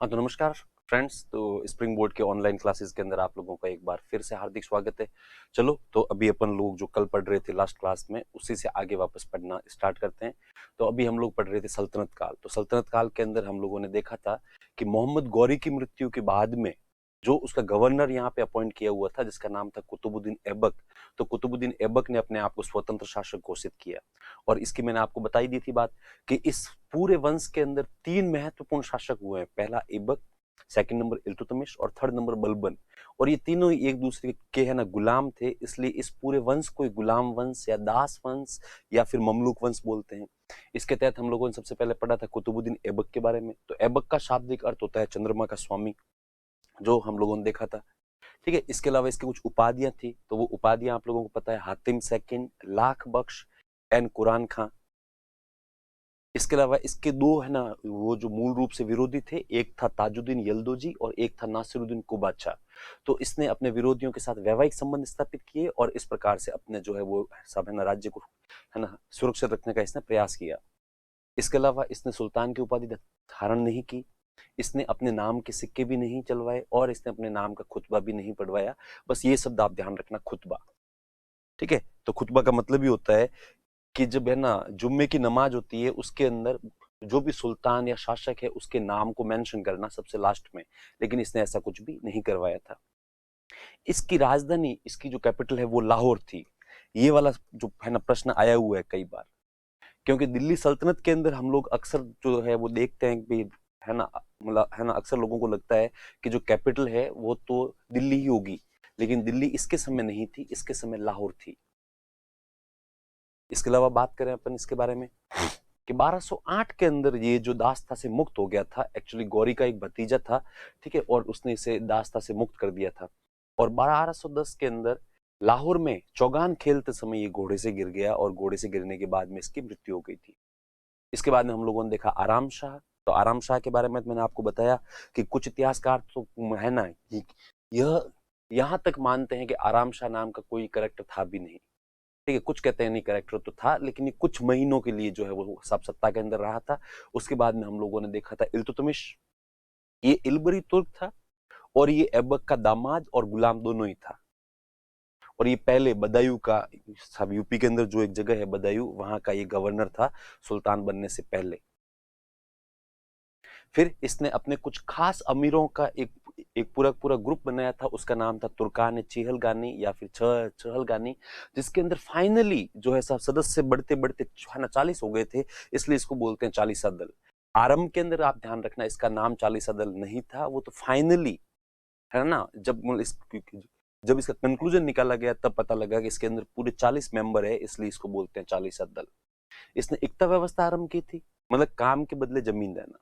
हाँ तो नमस्कार फ्रेंड्स। तो स्प्रिंग बोर्ड के ऑनलाइन क्लासेस के अंदर आप लोगों का एक बार फिर से हार्दिक स्वागत है। चलो तो अभी अपन लोग जो कल पढ़ रहे थे लास्ट क्लास में उसी से आगे वापस पढ़ना स्टार्ट करते हैं। तो अभी हम लोग पढ़ रहे थे सल्तनत काल। तो सल्तनत काल के अंदर हम लोगों ने देखा था कि मोहम्मद गौरी की मृत्यु के बाद में जो उसका गवर्नर यहाँ पे अपॉइंट किया हुआ था जिसका नाम था कुतुबुद्दीन ऐबक। तो कुतुबुद्दीन ऐबक ने अपने आप को स्वतंत्र शासक घोषित किया। और इसकी मैंने आपको बताई दी थी बात कि इस पूरे वंश के अंदर तीन महत्वपूर्ण शासक हुए हैं। पहला ऐबक, सेकंड नंबर इल्तुतमिश और थर्ड नंबर बलबन। और ये तीनों एक दूसरे के है ना गुलाम थे, इसलिए इस पूरे वंश को गुलाम वंश या दास वंश या फिर ममलूक वंश बोलते हैं। इसके तहत हम लोगों ने सबसे पहले पढ़ा था कुतुबुद्दीन ऐबक के बारे में। तो ऐबक का शाब्दिक अर्थ होता है चंद्रमा का स्वामी, जो हम लोगों ने देखा था। ठीक है, इसके अलावा इसकी कुछ उपाधियां थी। तो वो उपाधियां आप लोगों को पता है, हातिम सेकंड, लाख बख्श एंड कुरान खां। इसके अलावा इसके दो है ना वो जो मूल रूप से विरोधी थे, एक था ताजुद्दीन यल्दोजी और एक था नासिरुद्दीन कुबाचा। तो इसने अपने विरोधियों के साथ वैवाहिक संबंध स्थापित किए और इस प्रकार से अपने जो है वो सब है ना राज्य को है ना सुरक्षित रखने का इसने प्रयास किया। इसके अलावा इसने सुल्तान की उपाधि धारण नहीं की, इसने अपने नाम के सिक्के भी नहीं चलवाए और इसने अपने नाम का खुतबा भी नहीं पढ़वाया। बस ये शब्द आप ध्यान रखना, खुतबा। ठीक है, तो खुतबा का मतलब ही होता है कि जब है ना जुम्मे की नमाज होती है उसके अंदर जो भी सुल्तान या शासक है उसके नाम को मेंशन करना सबसे लास्ट में, लेकिन इसने ऐसा कुछ भी नहीं करवाया था। इसकी राजधानी, इसकी जो कैपिटल है वो लाहौर थी। ये वाला जो है ना प्रश्न आया हुआ है कई बार, क्योंकि दिल्ली सल्तनत के अंदर हम लोग अक्सर जो है वो देखते हैं कि है ना मतलब है ना अक्सर लोगों को लगता है कि जो कैपिटल है वो तो दिल्ली ही होगी, लेकिन दिल्ली इसके समय नहीं थी, इसके समय लाहौर थी। इसके अलावा बात करें अपन इसके बारे में कि 1208 के अंदर ये जो दास्ता से मुक्त हो गया था, एक्चुअली गौरी का एक भतीजा था। ठीक है, और उसने इसे दास्ता से मुक्त कर दिया था। और 1210 के अंदर लाहौर में चौगान खेलते समय ये घोड़े से गिर गया और घोड़े से गिरने के बाद में इसकी मृत्यु हो गई थी। इसके बाद में हम लोगों ने देखा आराम शाह। तो आराम शाह के बारे में मैंने आपको बताया कि कुछ इतिहासकार तो है ना यह यहां तक मानते हैं कि आराम शाह नाम का कोई करेक्टर था भी नहीं। ठीक है, कुछ कहते हैं नहीं करेक्टर तो था, लेकिन ये कुछ महीनों के लिए जो है वो सब सत्ता के अंदर रहा था। उसके बाद में हम लोगों ने देखा था इल्तुतमिश। ये इलबरी तुर्क था और ये ऐबक का दामाद और गुलाम दोनों ही था। और ये पहले बदायूं का, सब यूपी के अंदर जो एक जगह है बदायूं, वहां का ये गवर्नर था सुल्तान बनने से पहले। फिर इसने अपने कुछ खास अमीरों का एक एक पूरा पूरा ग्रुप बनाया था, उसका नाम था तुर्कान चिहलगानी या फिर चहलगानी, जिसके अंदर फाइनली जो है सब सदस्य बढ़ते बढ़ते है ना 40 हो गए थे, इसलिए इसको बोलते हैं चालीसा दल। आरंभ के अंदर आप ध्यान रखना इसका नाम चालीसा दल नहीं था, वो तो फाइनली है ना जब इसका कंक्लूजन निकाला गया तब पता लगा कि इसके अंदर पूरे 40 मेंबर है, इसलिए इसको बोलते हैं चालीसा दल। इसने एकता व्यवस्था आरंभ की थी, मतलब काम के बदले जमीन देना।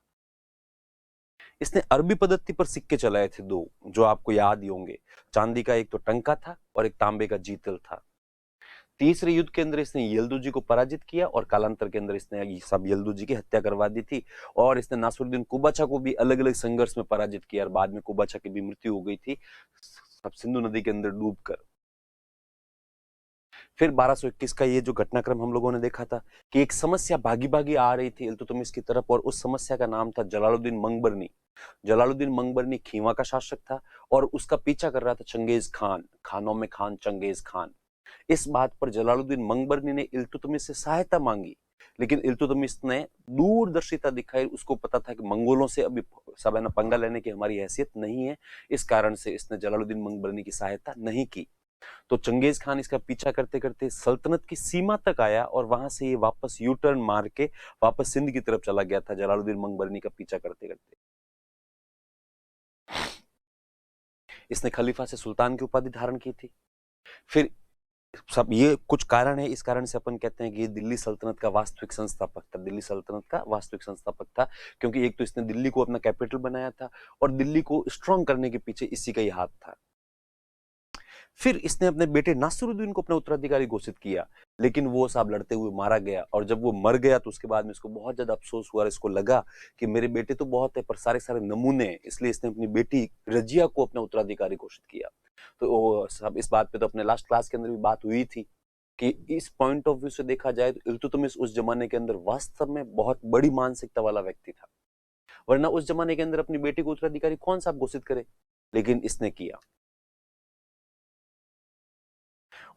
इसने अरबी पद्धति पर सिक्के चलाए थे दो, जो आपको याद ही होंगे। चांदी का एक तो टंका था और एक तांबे का जीतल था। तीसरे युद्ध के अंदर इसने यल्दुजी को पराजित किया और कालांतर के अंदर इसने सब यल्दुजी की हत्या करवा दी थी। और इसने नासरुद्दीन कुबाचा को भी अलग अलग संघर्ष में पराजित किया और बाद में कुबाचा की भी मृत्यु हो गई थी सब सिंधु नदी के अंदर डूबकर। फिर 1221 का ये जो घटनाक्रम हम लोगों ने देखा था कि एक समस्या भागी भागी आ रही थी इल्तुतमिश की तरफ, और उस समस्या का नाम था जलालुद्दीन मंगबरनी। जलालुद्दीन मंगबरनी खीवा का शासक था और उसका पीछा कर रहा था चंगेज खान, खानों में खान चंगेज खान। इस बात पर जलालुद्दीन मंगबरनी ने इल्तुतमिश से सहायता मांगी, लेकिन इल्तुतमिश ने दूरदर्शिता दिखाई। उसको पता था कि मंगोलों से अभी सब है ना पंगा लेने की हमारी हैसियत नहीं है, इस कारण से इसने जलालुद्दीन मंगबरनी की सहायता नहीं की। तो चंगेज खान इसका पीछा करते करते सल्तनत की सीमा तक आया और वहां से ये वापस यू टर्न मार के वापस सिंध की तरफ चला गया था जलालुद्दीन मंगबरनी का पीछा करते करते। इसने खलीफा से सुल्तान की उपाधि धारण की थी। फिर सब ये कुछ कारण है, इस कारण से अपन कहते हैं कि ये दिल्ली सल्तनत का वास्तविक संस्थापक था, दिल्ली सल्तनत का वास्तविक संस्थापक था, क्योंकि एक तो इसने दिल्ली को अपना कैपिटल बनाया था और दिल्ली को स्ट्रांग करने के पीछे इसी का ही हाथ था। फिर इसने अपने बेटे नासिरुद्दीन को अपना उत्तराधिकारी घोषित किया, लेकिन वो साहब लड़ते हुए मारा गया। और जब वो मर गया तो उसके बाद में इसको बहुत ज्यादा अफसोस हुआ, इसको लगा कि मेरे बेटे तो बहुत है पर सारे सारे नमूने हैं, इसलिए इसने अपनी बेटी रजिया को अपना उत्तराधिकारी घोषित किया। तो सब इस बात पे तो अपने लास्ट क्लास के अंदर भी बात हुई थी कि इस पॉइंट ऑफ व्यू से देखा जाए तो इल्तुतमिश उस जमाने के अंदर वास्तव में बहुत बड़ी मानसिकता वाला व्यक्ति था। वरना उस जमाने के अंदर अपनी बेटी को उत्तराधिकारी कौन सा घोषित करे, लेकिन इसने किया।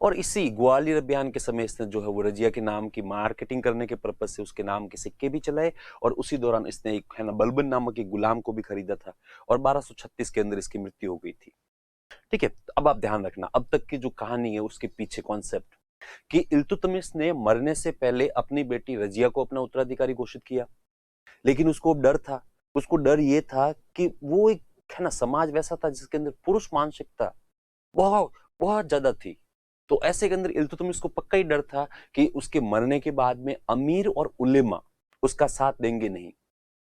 और इसी ग्वालियर अभियान के समय इसने जो है वो रजिया के नाम की मार्केटिंग करने के पर्पज से उसके नाम के सिक्के भी चलाए, और उसी दौरान इसने एक है ना बलबन नामक एक गुलाम को भी खरीदा था, और 1236 के अंदर इसकी मृत्यु हो गई थी। ठीक है, तो अब आप ध्यान रखना, अब तक की जो कहानी है उसके पीछे कॉन्सेप्ट कि इल्तुतमिश ने मरने से पहले अपनी बेटी रजिया को अपना उत्तराधिकारी घोषित किया, लेकिन उसको डर था, उसको डर ये था कि वो एक है ना समाज वैसा था जिसके अंदर पुरुष मानसिकता बहुत बहुत ज्यादा थी। तो ऐसे के अंदर इल्तुतमिश को पक्का ही डर था कि उसके मरने के बाद में अमीर और उलेमा उसका साथ देंगे नहीं।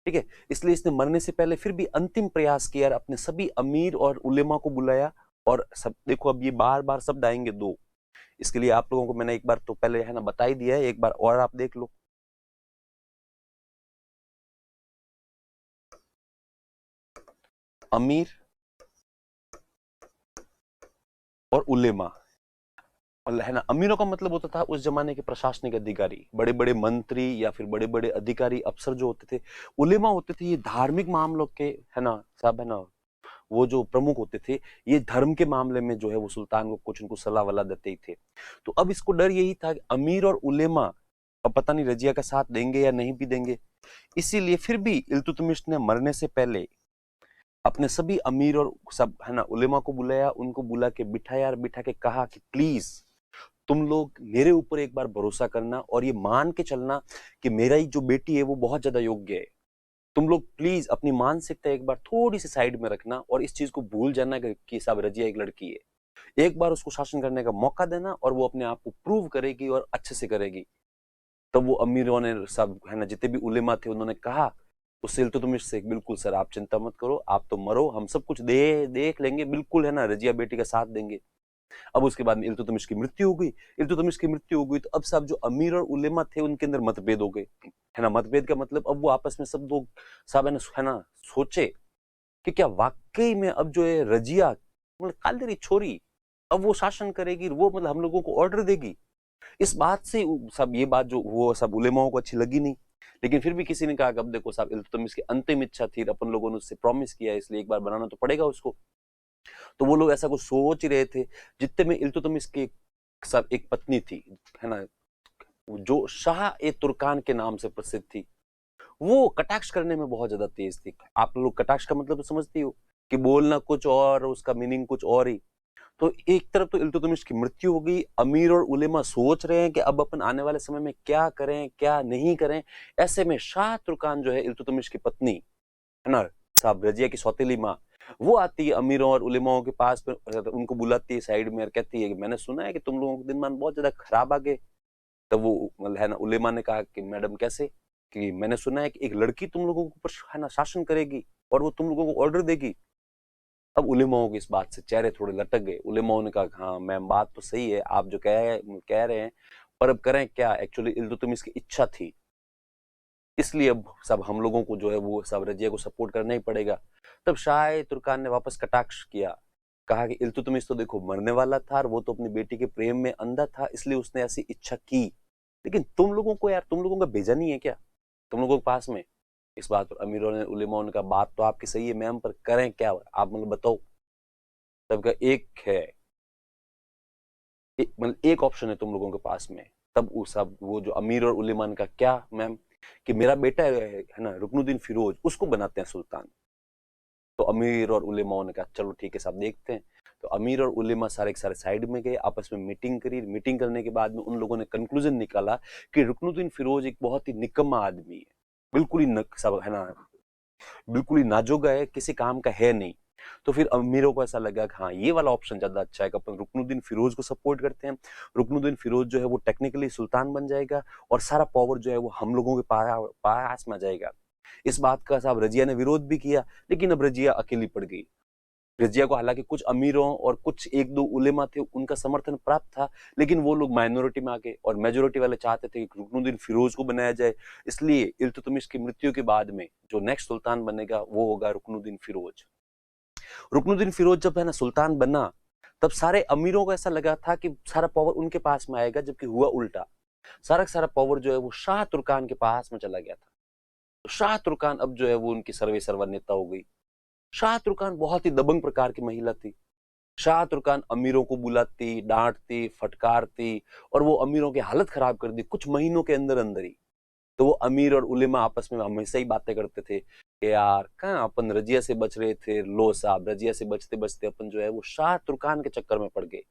ठीक है, इसलिए इसने मरने से पहले फिर भी अंतिम प्रयास किया, अपने सभी अमीर और उलेमा को बुलाया। और सब देखो, अब ये बार बार शब्द आएंगे दो, इसके लिए आप लोगों को मैंने एक बार तो पहले है ना बता ही दिया है, एक बार और आप देख लो। अमीर और उलेमा, और है ना अमीरों का मतलब होता था उस जमाने के प्रशासनिक अधिकारी, बड़े बड़े मंत्री या फिर बड़े बड़े अधिकारी अफसर जो होते थे। उलेमा होते थे ये धार्मिक मामलों के है ना सब है ना वो जो प्रमुख होते थे, ये धर्म के मामले में जो है वो सुल्तान को कुछ उनको सलाह वला देते ही थे। तो अब इसको डर यही था कि अमीर और उलेमा अब पता नहीं रजिया का साथ देंगे या नहीं भी देंगे। इसीलिए फिर भी इल्तुतमिश ने मरने से पहले अपने सभी अमीर और सब है ना उलेमा को बुलाया, उनको बुला के बिठाया और बिठा के कहा कि प्लीज तुम लोग मेरे ऊपर एक बार भरोसा करना और ये मान के चलना कि मेरा ही जो बेटी है वो बहुत ज्यादा योग्य है। तुम लोग प्लीज अपनी मानसिकता एक बार थोड़ी सी साइड में रखना और इस चीज को भूल जाना कि साहब रजिया एक लड़की है। एक बार उसको शासन करने का मौका देना और वो अपने आप को प्रूव करेगी और अच्छे से करेगी। तब वो अमीरों ने सब है ना जितने भी उलेमा थे उन्होंने कहा उससे इल्तुतमिश से, बिल्कुल सर आप चिंता मत करो, आप तो मरो, हम सब कुछ देख लेंगे, बिल्कुल है ना रजिया बेटी का साथ देंगे। अब उसके बाद में इल्तुतमिश की मृत्यु हो गई। इल्तुतमिश की मृत्यु हो गई तो अब सब जो अमीर और उलेमा थे उनके अंदर मतभेद हो गए, है ना। मतभेद का मतलब अब वो आपस में सब लोग सब है ना सोचे कि क्या वाकई में अब जो है रजिया मतलब कालदेरी छोरी अब वो शासन करेगी, वो मतलब हम लोगों को ऑर्डर देगी। इस बात से सब ये बात जो वो सब उलेमाओं को अच्छी लगी नहीं, लेकिन फिर भी किसी ने कहा कि अब देखो साहब इल्तुतमिश की अंतिम इच्छा थी, अपन लोगों ने उससे प्रॉमिस किया, इसलिए एक बार बनाना तो पड़ेगा उसको। तो वो लोग ऐसा कुछ सोच ही रहे थे। जितने में इल्तुतमिश की सब एक पत्नी थी है ना जो शाह ए तुर्कान के नाम से प्रसिद्ध थी, वो कटाक्ष करने में बहुत ज्यादा तेज थी। आप लोग कटाक्ष का मतलब तो समझती हो कि बोलना कुछ और उसका मीनिंग कुछ और ही। तो एक तरफ तो इल्तुतमिश की मृत्यु हो गई, अमीर और उलेमा सोच रहे हैं कि अब अपन आने वाले समय में क्या करें क्या नहीं करें। ऐसे में शाह तुर्कान जो है इल्तुतमिश की पत्नी है ना साहब रजिया की सौतेली माँ, वो आती है अमीरों और उलेमाओं के पास में, उनको बुलाती है साइड में और कहती है कि मैंने सुना है कि तुम लोगों के दिनमान बहुत ज्यादा खराब आ गए। तब वो मतलब है ना उलेमा ने कहा कि मैडम कैसे, कि मैंने सुना है कि एक लड़की तुम लोगों के ऊपर है ना शासन करेगी और वो तुम लोगों को ऑर्डर देगी। अब उलेमाओं की इस बात से चेहरे थोड़े लटक गए। उलेमाओं ने कहा हाँ मैम बात तो सही है, आप जो कह रहे हैं, पर अब करें क्या, एक्चुअली इल्तुतमिश की इच्छा थी, इसलिए अब सब हम लोगों को जो है वो सब रजिया को सपोर्ट करना ही पड़ेगा। तब शाह तुर्कान ने वापस कटाक्ष किया, कहा कि इल्तुतमिश तो देखो मरने वाला था और वो तो अपनी बेटी के प्रेम में अंधा था, इसलिए उसने ऐसी इच्छा की, लेकिन तुम लोगों को यार तुम लोगों का भेजा नहीं है क्या तुम लोगों के पास में। इस बात पर अमीरों ने उलेमाओं ने कहा बात तो आपकी सही है मैम, पर करें क्या आप मतलब बताओ। तब का एक है मतलब एक ऑप्शन है तुम लोगों के पास में। तब वो सब वो जो अमीर और उलेमा ने कहा क्या मैम, कि मेरा बेटा है ना रुकनुद्दीन फिरोज, उसको बनाते हैं सुल्तान। तो अमीर और उलेमाओं ने कहा चलो ठीक है साहब देखते हैं। तो अमीर और उलेमा सारे के सारे साइड में गए, आपस में मीटिंग करी। मीटिंग करने के बाद में उन लोगों ने कंक्लूजन निकाला कि रुकनुद्दीन फिरोज एक बहुत ही निकम्मा आदमी है, बिल्कुल ही सब है ना बिल्कुल ही नाजोगा है, किसी काम का है नहीं। तो फिर अमीरों को ऐसा लगा कि हाँ ये वाला ऑप्शन ज्यादा अच्छा है कि अपन रुकनुद्दीन फिरोज को सपोर्ट करते हैं। रुकनुद्दीन फिरोज जो है वो टेक्निकली सुल्तान बन जाएगा और सारा पावर जो है वो हम लोगों के पास में आ जाएगा। इस बात का साहब रजिया ने विरोध भी किया, लेकिन अब रजिया अकेली पड़ गई। रजिया को हालांकि कुछ अमीरों और कुछ एक दो उलेमा थे उनका समर्थन प्राप्त था, लेकिन वो लोग माइनॉरिटी में आ गए और मेजोरिटी वाले चाहते थे कि रुकनुद्दीन फिरोज को बनाया जाए। इसलिए इल्तुतमिश की मृत्यु के बाद में जो नेक्स्ट सुल्तान बनेगा वो होगा रुकनुद्दीन फिरोज। रुकनुद्दीन फिरोज जब है ना सुल्तान बना, तब सारे अमीरों को ऐसा लगा था कि सारा पावर उनके पास में आएगा, जबकि हुआ उल्टा। सारा का सारा पावर जो है वो शाह तुर्कान के पास में चला गया था। तो शाह तुर्कान अब जो है वो उनकी सर्वे सर्वा नेता हो गई। शाह तुर्कान बहुत ही दबंग प्रकार की महिला थी। शाह तुर्कान अमीरों को बुलाती, डांटती, फटकारती और वो अमीरों की हालत खराब कर दी कुछ महीनों के अंदर अंदर ही। तो वो अमीर और उलेमा आपस में हमेशा ही बातें करते थे कि यार कहाँ अपन रजिया से बच रहे थे, लो साहब रजिया से बचते बचते अपन जो है वो शाह तुर्कान के चक्कर में पड़ गए।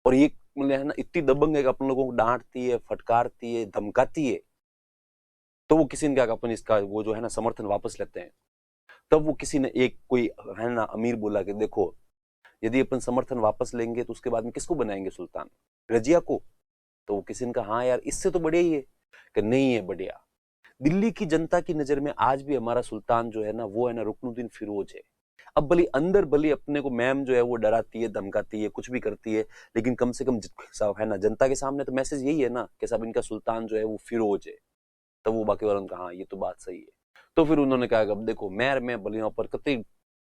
और ये मतलब है ना इतनी दबंग है कि अपन लोगों को डांटती है, फटकारती है, धमकाती है। तो वो किसी ने क्या अपन इसका वो जो है ना समर्थन वापस लेते हैं। तब वो किसी ने एक कोई है ना अमीर बोला कि देखो यदि अपन समर्थन वापस लेंगे तो उसके बाद में किसको बनाएंगे सुल्तान, रजिया को। तो वो किसी ने कहा हाँ यार इससे तो बढ़िया ही है। कि नहीं है बढ़िया। दिल्ली की जनता की नजर में आज भी हमारा सुल्तान जो है ना वो है ना रुकनुद्दीन फिरोज है। अब भले अंदर भले अपने को मैम जो है वो डराती है, धमकाती है, कुछ भी करती है, लेकिन कम से कम सब है ना जनता के सामने तो मैसेज यही है ना कि सब इनका सुल्तान जो है वो फिरोज है। तब वो बाकी वालों ने कहा हाँ ये तो बात सही है। तो फिर उन्होंने कहा अब देखो मैं भले यहाँ पर कितनी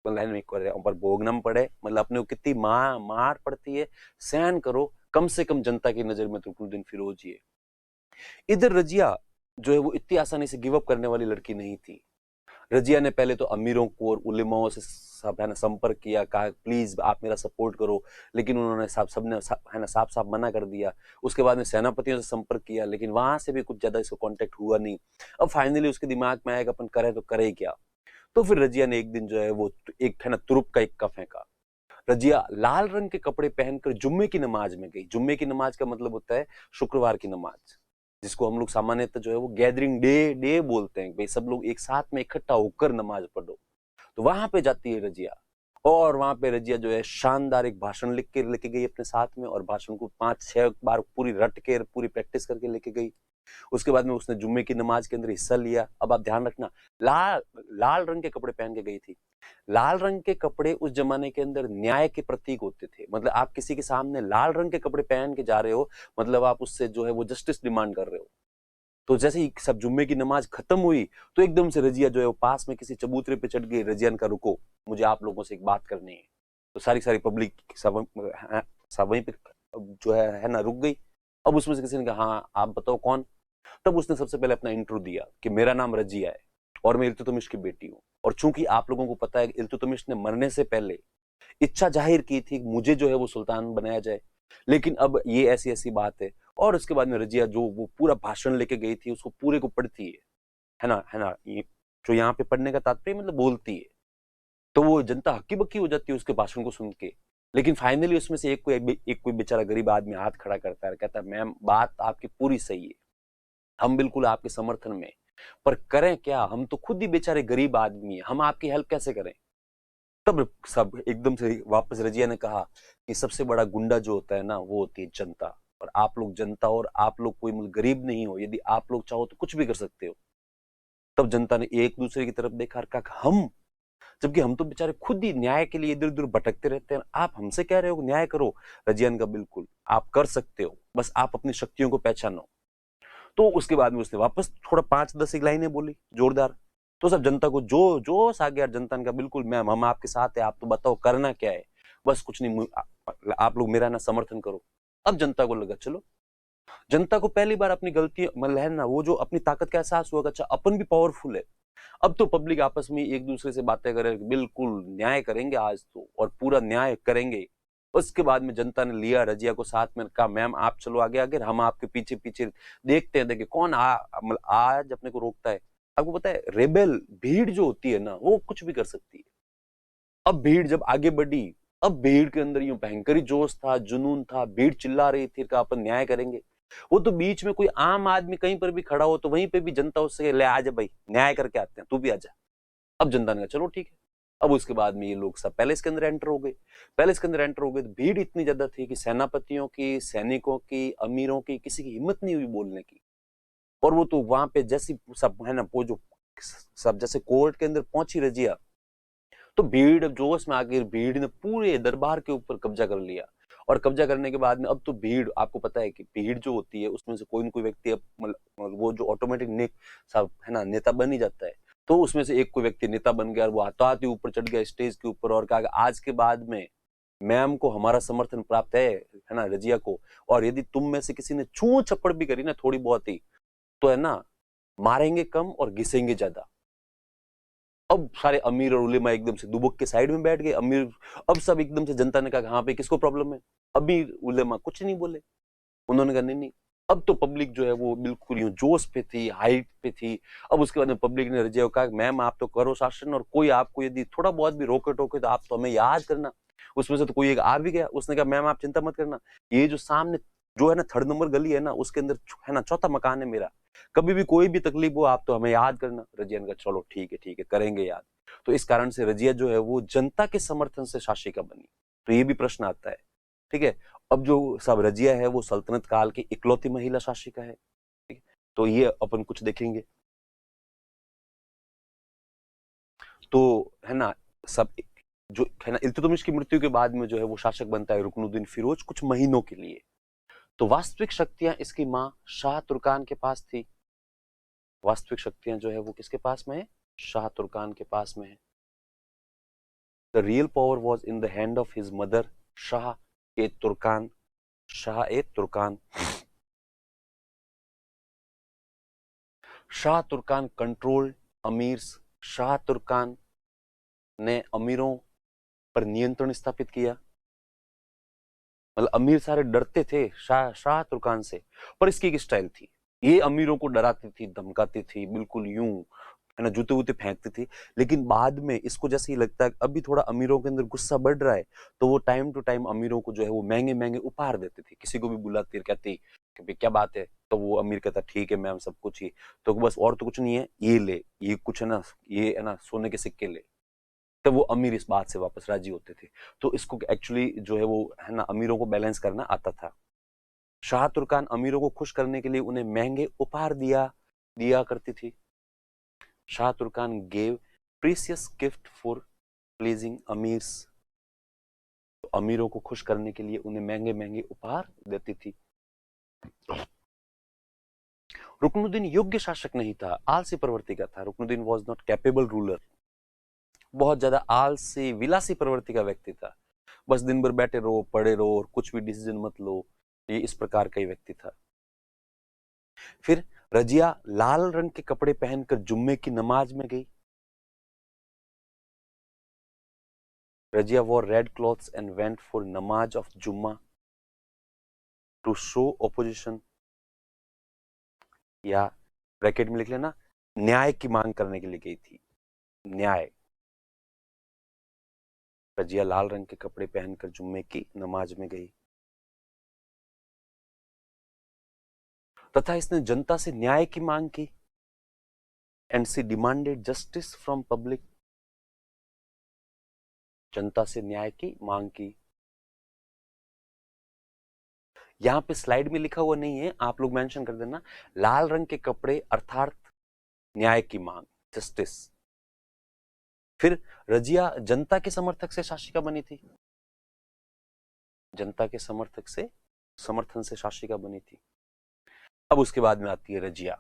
लाइन में पर भोगना में पड़े, मतलब अपने को कितनी मार पड़ती है, सहन करो, कम से कम जनता की नजर में तो रुकनुद्दीन फिरोज ही है। इधर रजिया जो है वो इतनी आसानी से गिव अप करने वाली लड़की नहीं थी। रजिया ने पहले तो अमीरों को और उलेमाओं से सब है ना संपर्क किया, कहा प्लीज आप मेरा सपोर्ट करो, लेकिन उन्होंने सबने है ना साफ साफ मना कर दिया। उसके बाद में सेनापतियों से संपर्क किया, लेकिन वहां से भी कुछ ज्यादा इसको कांटेक्ट हुआ नहीं। अब फाइनली उसके दिमाग में आया कि अपन करें तो करे क्या। तो फिर रजिया ने एक दिन जो है वो एक है ना तुरुप का इक्का फेंका। रजिया लाल रंग के कपड़े पहनकर जुम्मे की नमाज में गई। जुम्मे की नमाज का मतलब होता है शुक्रवार की नमाज, जिसको हम लोग सामान्यतः जो है वो गैदरिंग डे डे बोलते हैं, भाई सब लोग एक साथ में इकट्ठा होकर नमाज पढ़ो। तो वहां पे जाती है रजिया, और वहां पे रजिया जो है शानदार एक भाषण लिख के लेके गई अपने साथ में, और भाषण को 5-6 बार पूरी रट के पूरी प्रैक्टिस करके लेके गई। उसके बाद में उसने जुम्मे की नमाज के अंदर हिस्सा लिया। अब आप ध्यान रखना, लाल लाल रंग के कपड़े पहन के गई थी। लाल रंग के कपड़े उस जमाने के अंदर न्याय के प्रतीक होते थे। मतलब आप किसी के सामने लाल रंग के कपड़े पहन के जा रहे हो, मतलब आप उससे जो है वो जस्टिस डिमांड कर रहे हो। तो जैसे ही सब जुम्मे की नमाज खत्म हुई, तो एकदम से रजिया जो है वो पास में किसी चबूतरे पे चढ़ गई। रजिया ने कहा रुको, मुझे आप लोगों से एक बात करनी है। तो सारी सारी पब्लिक सब वहीं पे जो है ना रुक गई। अब उसमें से किसी ने कहा हाँ आप बताओ कौन। तब उसने सबसे पहले अपना इंट्रो दिया कि मेरा नाम रजिया है और मैं इल्तुतमिश की बेटी हूँ, और चूंकि आप लोगों को पता है कि इल्तुतमिश ने मरने से पहले इच्छा जाहिर की थी मुझे जो है वो सुल्तान बनाया जाए, लेकिन अब ये ऐसी ऐसी बात है। और उसके बाद में रजिया जो वो पूरा भाषण लेके गई थी उसको पूरे को पढ़ती है ना ये जो यहाँ पे पढ़ने का तात्पर्य मतलब बोलती है। तो वो जनता हक्की बक्की हो जाती है उसके भाषण को सुन के। लेकिन फाइनली उसमें से एक कोई बेचारा गरीब आदमी हाथ खड़ा करता है, कहता है मैम बात आपकी पूरी सही है, हम बिल्कुल आपके समर्थन में, पर करें क्या, हम तो खुद ही बेचारे गरीब आदमी है, हम आपकी हेल्प कैसे करें। तब सब एकदम से वापस रजिया ने कहा कि सबसे बड़ा गुंडा जो होता है ना वो होती है जनता, और आप लोग जनता, और आप लोग कोई मतलब गरीब नहीं हो, यदि आप लोग चाहो तो कुछ भी कर सकते हो। तब जनता ने एक दूसरे की तरफ देखा और कहा हम, जबकि हम तो बेचारे खुद ही न्याय के लिए इधर उधर भटकते रहते हैं, आप हमसे कह रहे हो न्याय करो। रजिया ने कहा बिल्कुल आप कर सकते हो, बस आप अपनी शक्तियों को पहचानो। तो उसके बाद में उसने वापस थोड़ा 5-10 एक लाइनें बोली जोरदार। तो सब जनता को जो जोश आ गया। जनता ने कहा बिल्कुल मैम हम आपके साथ है, आप तो बताओ करना क्या है। बस कुछ नहीं, आप लोग मेरा ना समर्थन करो। अब जनता को लगा चलो, जनता को पहली बार अपनी गलती मतलब है ना वो जो अपनी ताकत का एहसास हुआ, अच्छा अपन भी पावरफुल है। अब तो पब्लिक आपस में एक दूसरे से बातें करे, बिल्कुल न्याय करेंगे आज तो, और पूरा न्याय करेंगे। उसके बाद में जनता ने लिया रजिया को साथ में, कहा मैम आप चलो आगे आगे, हम आपके पीछे पीछे देखते हैं, देखिए कौन मतलब आज अपने को रोकता है। आपको पता है रेबेल भीड़ जो होती है ना वो कुछ भी कर सकती है। अब भीड़ जब आगे बढ़ी, अब भीड़ के अंदर यूं भयंकर ही जोश था, जुनून था, भीड़ चिल्ला रही थी कि अपन न्याय करेंगे। वो तो बीच में कोई आम आदमी कहीं पर भी खड़ा हो तो वहीं पे भी जनता उससे ले आ जा भाई न्याय करके आते हैं, तू भी आ जा। अब जनता ने कहा चलो ठीक है। अब उसके बाद में ये लोग सब पैलेस के अंदर एंटर हो गए। पैलेस के अंदर एंटर हो गए तो भीड़ इतनी ज्यादा थी कि सेनापतियों की, सैनिकों की, अमीरों की किसी की हिम्मत नहीं हुई बोलने की। और वो तो वहां पे जैसी सब है ना वो जो सब जैसे कोर्ट के अंदर पहुंची रजिया, तो भीड़ जोश में आके भीड़ ने पूरे दरबार के ऊपर कब्जा कर लिया। और कब्जा करने के बाद में अब तो भीड़, आपको पता है कि भीड़ जो होती है उसमें से कोई ना कोई व्यक्ति अब वो जो ऑटोमेटिक सब है ना नेता बन ही जाता है। तो उसमें से एक कोई व्यक्ति नेता बन गया और वो हाथों हाथ ही ऊपर चढ़ गया स्टेज के ऊपर, और कहा आज के बाद में मैम को हमारा समर्थन प्राप्त है ना रजिया को, और यदि तुम में से किसी ने छू छप्पड़ भी करी ना थोड़ी बहुत ही, तो है ना मारेंगे कम और घिसेंगे ज्यादा। अब सारे अमीर और उलेमा एकदम से दुबक के साइड में बैठ गए। अमीर, अब सब एकदम से जनता ने कहा हाँ पे किसको प्रॉब्लम है? अमीर उलेमा कुछ नहीं बोले। उन्होंने कहा नहीं नहीं। अब तो पब्लिक जो है वो बिल्कुल यूं जोश पे थी, हाइट पे थी। अब उसके बाद में पब्लिक ने रजिया को कहा मैम आप तो करो शासन, और कोई आपको यदि थोड़ा बहुत भी रोके टोके तो आप तो हमें याद करना। उसमें से तो कोई एक आ भी गया, उसने कहा मैम आप चिंता मत करना, ये जो सामने जो है ना 3rd नंबर गली है ना, उसके अंदर है ना 4था मकान है मेरा, कभी भी कोई भी तकलीफ हो आप तो हमें याद करना। रजिया ने कहा चलो ठीक है करेंगे याद। तो इस कारण से रजिया जो है वो जनता के समर्थन से शासिका बनी। तो ये भी प्रश्न आता है, ठीक है। अब जो सब रजिया है वो सल्तनत काल की इकलौती महिला शासिका है, ठीक है। तो ये अपन कुछ देखेंगे। तो है ना सब जो है ना इल्तुतमिश की मृत्यु के बाद में जो है वो शासक बनता है रुकनुद्दीन फिरोज कुछ महीनों के लिए। तो वास्तविक शक्तियां इसकी मां शाह तुर्कान के पास थी। वास्तविक शक्तियां जो है वो किसके पास में है? शाह तुर्कान के पास में है। The real power was in the hand of his mother Shah e Turkan. Shah e Turkan. Shah Turkan controlled amirs. Shah Turkan ने अमीरों पर नियंत्रण स्थापित किया। मतलब अमीर सारे डरते थे शाह तुर्कान से। पर इसकी एक स्टाइल थी, ये अमीरों को डराती थी, धमकाती थी, बिल्कुल यूं है ना जूते वूते फेंकती थी। लेकिन बाद में इसको जैसे ही लगता है अभी थोड़ा अमीरों के अंदर गुस्सा बढ़ रहा है, तो वो टाइम टू टाइम अमीरों को जो है वो महंगे महंगे उपहार देती थी। किसी को भी बुलाती कहती कि भाई क्या बात है, तो वो अमीर कहता ठीक है मैम सब कुछ ही, तो बस और तो कुछ नहीं है, ये ले, ये कुछ है ना, ये है ना सोने के सिक्के ले। तब वो अमीर इस बात से वापस राजी होते थे। तो इसको एक्चुअली जो है वो है ना अमीरों को बैलेंस करना आता था। शाह तुर्कान अमीरों को खुश करने के लिए उन्हें महंगे उपहार दिया दिया करती थी। Shah Turkan gave precious gift for pleasing amirs. तो अमीरों को खुश करने के लिए उन्हें महंगे महंगे उपहार देती थी। रुकनुद्दीन योग्य शासक नहीं था, आलसी प्रवृत्ति का था। Ruknuddin was not capable ruler. बहुत ज्यादा आलसी विलासी प्रवृत्ति का व्यक्ति था। बस दिन भर बैठे रहो, पड़े रहो और कुछ भी डिसीजन मत लो, ये इस प्रकार का ही व्यक्ति था। फिर रजिया लाल रंग के कपड़े पहनकर जुम्मे की नमाज में गई। Razia wore red clothes and went for namaz of Jummah to show opposition, या ब्रैकेट में लिख लेना न्याय की मांग करने के लिए गई थी। न्याय। रजिया लाल रंग के कपड़े पहनकर जुम्मे की नमाज में गई तथा इसने जनता से न्याय की मांग की। And she demanded justice from public. जनता से न्याय की मांग की। यहां पे स्लाइड में लिखा हुआ नहीं है, आप लोग मेंशन कर देना। लाल रंग के कपड़े अर्थात न्याय की मांग, जस्टिस। फिर रजिया जनता के समर्थक से शासिका बनी थी। जनता के समर्थन से शासिका बनी थी। अब उसके बाद में आती है रजिया।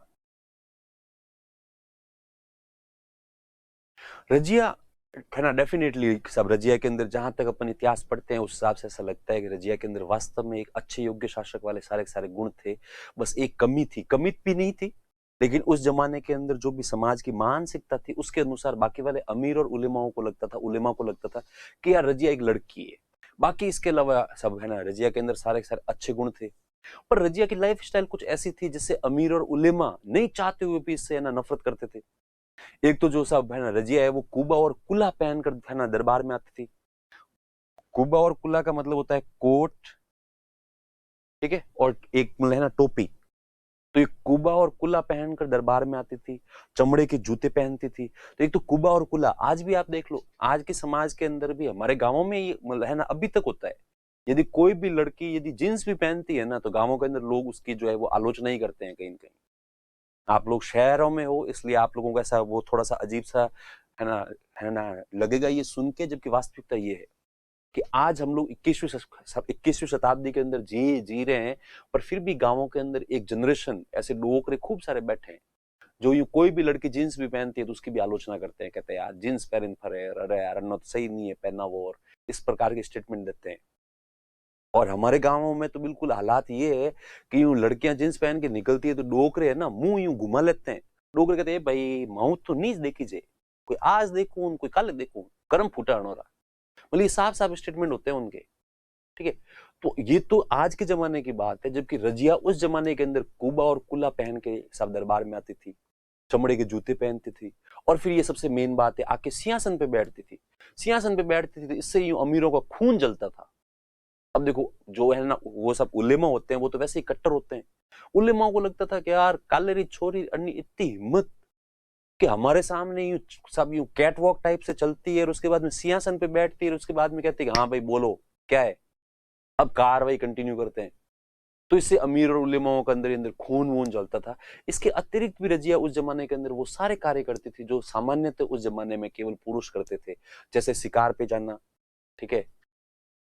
रजिया है ना डेफिनेटली सब रजिया के अंदर जहां तक अपन इतिहास पढ़ते हैं उस हिसाब से ऐसा लगता है कि रजिया के अंदर वास्तव में एक अच्छे योग्य शासक वाले सारे के सारे गुण थे। बस एक कमी थी, कमी भी नहीं थी लेकिन उस जमाने के अंदर जो भी समाज की मानसिकता थी उसके अनुसार बाकी वाले अमीर और उलेमा को लगता था कि यार रजिया एक लड़की है। बाकी इसके अलावा सब है ना रजिया के अंदर सारे के सारे अच्छे गुण थे। पर रजिया की लाइफ स्टाइल कुछ ऐसी थी जिससे अमीर और उलेमा नहीं चाहते हुए भी इससे है ना नफरत करते थे। एक तो जो सब है ना रजिया है वो कुबा और कुला पहनकर है ना दरबार में आती थी। कुबा और कुला का मतलब होता है कोट, ठीक है, और एक मतलब है ना टोपी। तो ये कुबा और कुला पहनकर दरबार में आती थी। चमड़े के जूते पहनती थी। तो एक तो कुबा और कुला आज भी आप देख लो, आज के समाज के अंदर भी हमारे गांवों में ये मतलब है ना अभी तक होता है। यदि कोई भी लड़की यदि जींस भी पहनती है ना तो गांवों के अंदर लोग उसकी जो है वो आलोचना ही करते हैं कहीं ना कहीं। आप लोग शहरों में हो इसलिए आप लोगों को ऐसा वो थोड़ा सा अजीब सा है ना है ना लगेगा ये सुन के, जबकि वास्तविकता ये है कि आज हम लोग 21वीं शताब्दी के अंदर जी रहे हैं। पर फिर भी गांवों के अंदर एक जनरेशन ऐसे डोकरे खूब सारे बैठे हैं जो ये कोई भी लड़की जींस भी पहनती है तो उसकी भी आलोचना करते हैं, कहते हैं यार जींस पहन फरे, अरे यार अन्ना तो सही नहीं है पहना वो, और इस प्रकार के स्टेटमेंट देते हैं। और हमारे गांवों में तो बिल्कुल हालात ये है कि यूं लड़कियां जींस पहन के निकलती है तो डोकरे है ना मुंह यूं घुमा लेते हैं डोगरे कहते हैं भाई माउथ तो नहीं देखी जे, कोई आज देखूं कोई कल देखूं, कर्म फूटा अणोरा, मतलब ये साफ साफ स्टेटमेंट होते हैं उनके। ठीक है, तो ये तो आज के जमाने की बात है, जबकि रजिया उस जमाने के अंदर कुबा और कुला पहन के सब दरबार में आती थी, चमड़े के जूते पहनती थी, और फिर ये सबसे मेन बात है आके सिंहासन पे बैठती थी। सिंहासन पे बैठती थी तो इससे यूं अमीरों का खून जलता था। अब देखो जो है ना वो सब उलेमा होते हैं, वो तो वैसे ही कट्टर होते हैं। उलेमाओं को लगता था कि यार कालेरी छोरी अन्नी इतनी हिम्मत कि हमारे सामने यूं सब यूं कैट वॉक टाइप से चलती है और उसके बाद में सिंहासन पे बैठती है और उसके बाद में कहती है हाँ भाई बोलो क्या है, अब कार्रवाई कंटिन्यू करते हैं। तो इससे अमीर और उलेमाओं के अंदर अंदर खून वून जलता था। इसके अतिरिक्त भी रजिया उस जमाने के अंदर वो सारे कार्य करती थी जो सामान्यतः उस जमाने में केवल पुरुष करते थे, जैसे शिकार पे जाना, ठीक है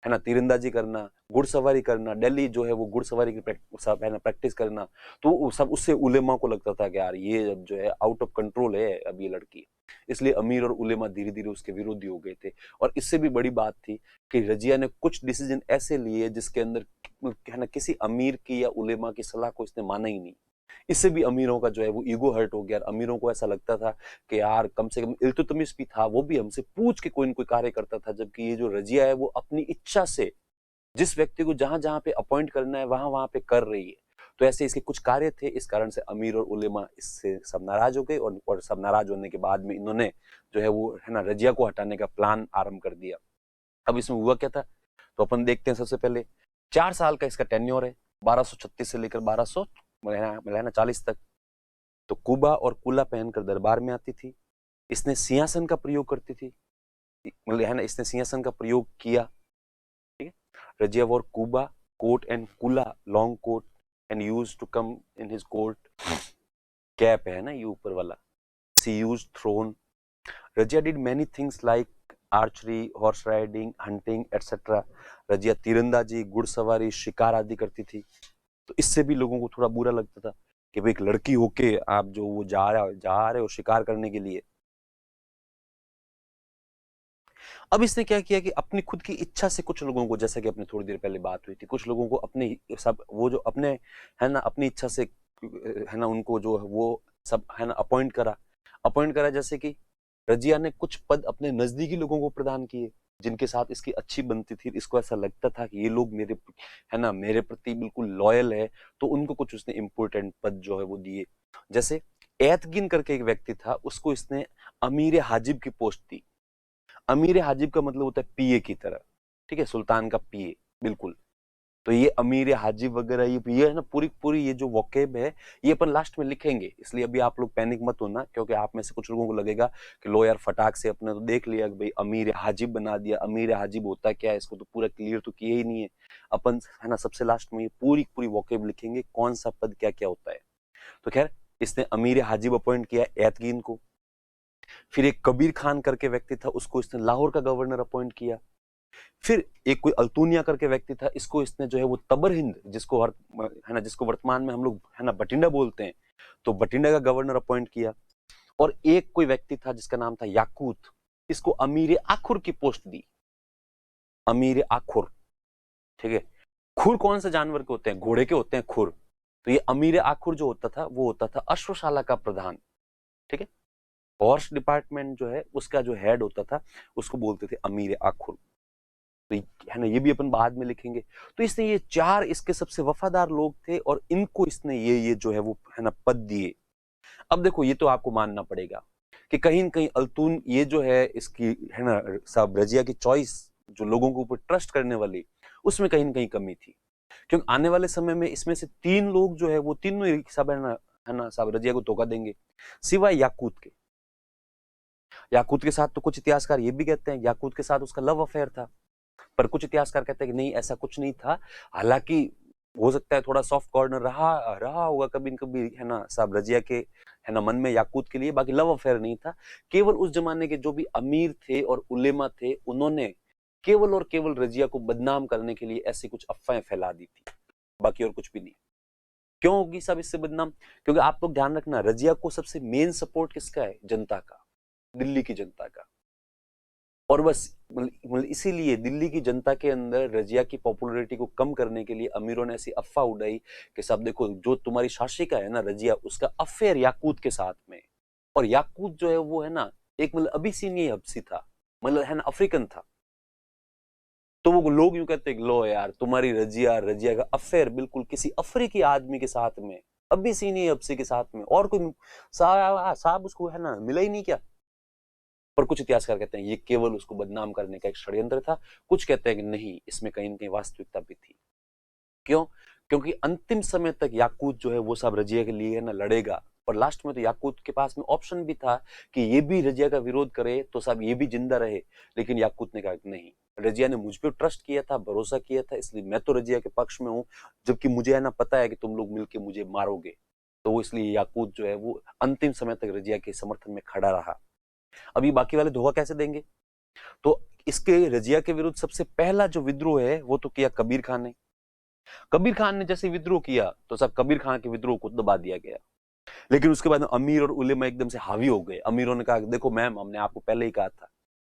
ना, तीरंदाजी करना, घुड़सवारी करना, दिल्ली जो है वो घुड़सवारी की सब है ना प्रैक्टिस करना। तो सब उससे उलेमा को लगता था कि यार ये अब जो है आउट ऑफ कंट्रोल है अब ये लड़की, इसलिए अमीर और उलेमा धीरे धीरे उसके विरोधी हो गए थे। और इससे भी बड़ी बात थी कि रजिया ने कुछ डिसीजन ऐसे लिए जिसके अंदर है ना किसी अमीर की या उलेमा की सलाह को इसने माना ही नहीं। इससे भी अमीरों का जो है वो ईगो हर्ट हो गया। अमीरों को ऐसा लगता था कि यार कम से कम इल्तुतमिश भी था, वो भी हमसे पूछ के कोई न कोई कार्य करता था, जबकि ये जो रजिया है वो अपनी इच्छा से जिस व्यक्ति को जहां जहां पे अपॉइंट करना है वहां वहां पे कर रही है। तो ऐसे इसके कुछ कार्य थे, इस कारण से अमीर और उलेमा इससे सब नाराज हो गए, और सब नाराज होने के बाद में इन्होंने जो है वो है ना रजिया को हटाने का प्लान आरंभ कर दिया। अब इसमें हुआ क्या था, तो अपन देखते हैं। सबसे पहले 4 साल का इसका टेन्योर है, 1236 से लेकर 1240 तक। तो कुबा और कुला पहनकर दरबार में आती थी, इसने सिंहासन का प्रयोग करती थी, मतलब है ना इसने सिंहासन का प्रयोग किया। ठीक है, Razia wore qaba coat and kulah long coat and used to come in his court. Cap है ना ये ऊपर वाला। She used throne. Razia did many things like archery, horse riding, hunting etcetera. Razia तीरंदाजी, घुड़सवारी, शिकार आदि करती थी। तो इससे भी लोगों को थोड़ा बुरा लगता था कि भाई एक लड़की होके आप जो वो जा रहे हो शिकार करने के लिए। अब इसने क्या किया कि अपनी खुद की इच्छा से कुछ लोगों को, जैसा कि अपने थोड़ी देर पहले बात हुई थी, कुछ लोगों को अपने सब वो जो अपने है ना अपनी इच्छा से है ना उनको जो है वो सब है ना अपॉइंट करा। जैसे कि रजिया ने कुछ पद अपने नजदीकी लोगों को प्रदान किए जिनके साथ इसकी अच्छी बनती थी, इसको ऐसा लगता था कि ये लोग मेरे है ना मेरे प्रति बिल्कुल लॉयल है, तो उनको कुछ उसने इंपोर्टेंट पद जो है वो दिए। जैसे एतगिन करके एक व्यक्ति था, उसको इसने अमीर हाजिब की पोस्ट दी। अमीर हाजिब का मतलब होता है पीए की तरह, ठीक है, सुल्तान का पीए बिल्कुल। तो ये अमीर हाजिब वगैरह ये है ना पूरी पूरी ये जो वोकेब है ये अपन लास्ट में लिखेंगे, इसलिए अभी आप लोग पैनिक मत होना, क्योंकि आप में से कुछ लोगों को लगेगा कि लो यार फटाक से अपने तो देख लिया कि भाई अमीर हाजिब बना दिया, अमीर हाजिब होता क्या है इसको तो पूरा क्लियर तो किया ही नहीं है। अपन है ना सबसे लास्ट में ये पूरी पूरी वोकेब लिखेंगे कौन सा पद क्या क्या होता है। तो खैर इसने अमीर हाजिब अपॉइंट किया एतगीन को। फिर एक कबीर खान करके व्यक्ति था, उसको इसने लाहौर का गवर्नर अपॉइंट किया। फिर एक कोई अल्तुनिया करके व्यक्ति था, इसको इसने जो है वो तबर हिंद जिसको है ना जिसको वर्तमान में हम लोग है ना बठिंडा बोलते हैं, तो बठिंडा का गवर्नर अपॉइंट किया। और एक कोई व्यक्ति था जिसका नाम था याकूत, इसको अमीर आखुर की पोस्ट दी। अमीर आखुर, ठीक है। खुर कौन से जानवर के होते हैं, घोड़े के होते हैं खुर। तो ये अमीर आखुर जो होता था वो होता था अश्वशाला का प्रधान, ठीक है। हॉर्स डिपार्टमेंट जो है उसका जो हेड होता था उसको बोलते थे अमीर आखुर। तो है ना ये भी अपन बाद में लिखेंगे। तो इसने ये 4 इसके सबसे वफादार लोग थे और इनको इसने ये जो है वो है ना पद दिए। अब देखो ये तो आपको मानना पड़ेगा कि कहीं न कहीं अल्तून ये जो है इसकी है ना साहब रजिया की चॉइस जो लोगों के ऊपर ट्रस्ट करने वाली, उसमें कहीं न कहीं कमी थी। क्योंकि आने वाले समय में इसमें से 3 लोग जो है वो तीनों ही सब है ना साहब रजिया को धोखा देंगे, सिवाय याकूत के। याकूत के साथ तो कुछ इतिहासकार ये भी कहते हैं याकूत के साथ उसका लव अफेयर था, पर कुछ इतिहासकार कहते हैं कि नहीं ऐसा कुछ नहीं था। हालांकि हो सकता है थोड़ा सॉफ्ट कॉर्नर रहा रहा होगा कभी न कभी है ना साहब रजिया के है ना मन में याकूत के लिए, बाकी लव अफेयर नहीं था। केवल उस जमाने के जो भी अमीर थे और उलेमा थे उन्होंने केवल और केवल रजिया को बदनाम करने के लिए ऐसी कुछ अफवाहें फैला दी थी, बाकी और कुछ भी नहीं। क्यों होगी सब इससे बदनाम, क्योंकि आप लोग ध्यान रखना रजिया को सबसे मेन सपोर्ट किसका है, जनता का, दिल्ली की जनता का। और बस मतलब इसीलिए दिल्ली की जनता के अंदर रजिया की पॉपुलैरिटी को कम करने के लिए अमीरों ने ऐसी अफवाह उड़ाई कि सब देखो, जो तुम्हारी शाशिका है ना रजिया, उसका अफेयर याकूत के साथ में। और याकूत जो है वो है ना एक मतलब अबिसिनियाई हबशी था, मतलब है ना अफ्रीकन था। तो वो लोग यूं कहते हैं कि लो यार, तुम्हारी रजिया रजिया का अफेयर बिल्कुल किसी अफ्रीकी आदमी के साथ में, अबिसिनियाई हबशी के साथ में, और कोई साहब उसको है ना मिला ही नहीं क्या। पर कुछ इतिहासकार कहते हैं ये केवल उसको बदनाम करने का एक षड्यंत्र था। कुछ कहते हैं कि नहीं, इसमें कहीं ना कहीं वास्तविकता भी थी। क्यों? क्योंकि अंतिम समय तक याकूत जो है वो सब रजिया के लिए है ना लड़ेगा। और लास्ट में तो याकूत के पास में ऑप्शन भी था कि ये भी रजिया का विरोध करे तो सब ये भी जिंदा रहे। लेकिन याकूत ने कहा नहीं, रजिया ने मुझ पर ट्रस्ट किया था, भरोसा किया था, इसलिए मैं तो रजिया के पक्ष में हूं, जबकि मुझे है ना पता है कि तुम लोग मिलके मुझे मारोगे। तो वो इसलिए याकूत जो है वो अंतिम समय तक रजिया के समर्थन में खड़ा रहा। अभी बाकी वाले धोखा कैसे देंगे? तो इसके रजिया के विरुद्ध सबसे पहला जो विद्रोह है वो तो किया कबीर खान ने। कबीर खान ने जैसे विद्रोह किया तो सब कबीर खान के विद्रोह को दबा दिया गया। लेकिन उसके बाद अमीर और उलेमा एकदम से हावी हो गए। अमीरों ने कहा देखो मैम, हमने आपको पहले ही कहा था,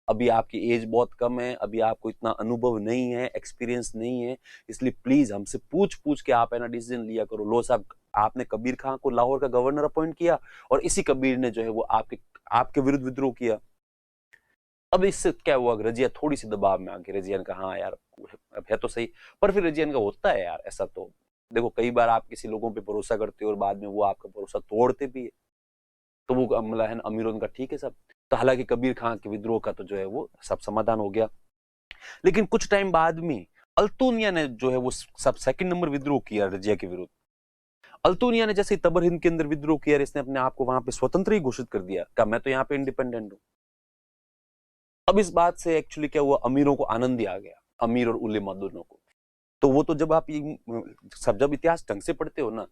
अभी आपकी एज बहुत कम है, अभी आपको इतना अनुभव नहीं है, एक्सपीरियंस नहीं है, इसलिए प्लीज हमसे पूछ पूछ के आप है ना डिसीजन लिया करो। लो साहब, आपने कबीर खान को लाहौर का गवर्नर अपॉइंट किया और इसी कबीर ने जो है वो आपके विरुद्ध विद्रोह किया। अब इससे क्या हुआ, रजिया थोड़ी सी दबाव में आ गई। रजिया ने कहा हाँ यार, अब है तो सही। पर फिर रजिया का होता है यार ऐसा, तो देखो कई बार आप किसी लोगों पे भरोसा करते हो और बाद में वो आपका भरोसा तोड़ते भी है। तो वो मतलब है ना अमीरों का ठीक है सब। तो हालांकि कबीर खान के विद्रोह का तो जो है वो सब समाधान हो गया। लेकिन कुछ टाइम बाद में अल्तुनिया ने जो है वो सब सेकंड नंबर विद्रोह किया रजिया के विरुद्ध। अल्तुनिया ने जैसे तबर हिंद के अंदर विद्रोह किया, इसने अपने आप को वहां पे स्वतंत्र ही घोषित कर दिया, कहा मैं तो यहाँ पे इंडिपेंडेंट हूँ। अब इस बात से एक्चुअली क्या हुआ, अमीरों को आनंद ही आ गया, अमीर और उलेमा दोनों को। तो वो तो जब आप सब जब इतिहास ढंग से पढ़ते हो ना,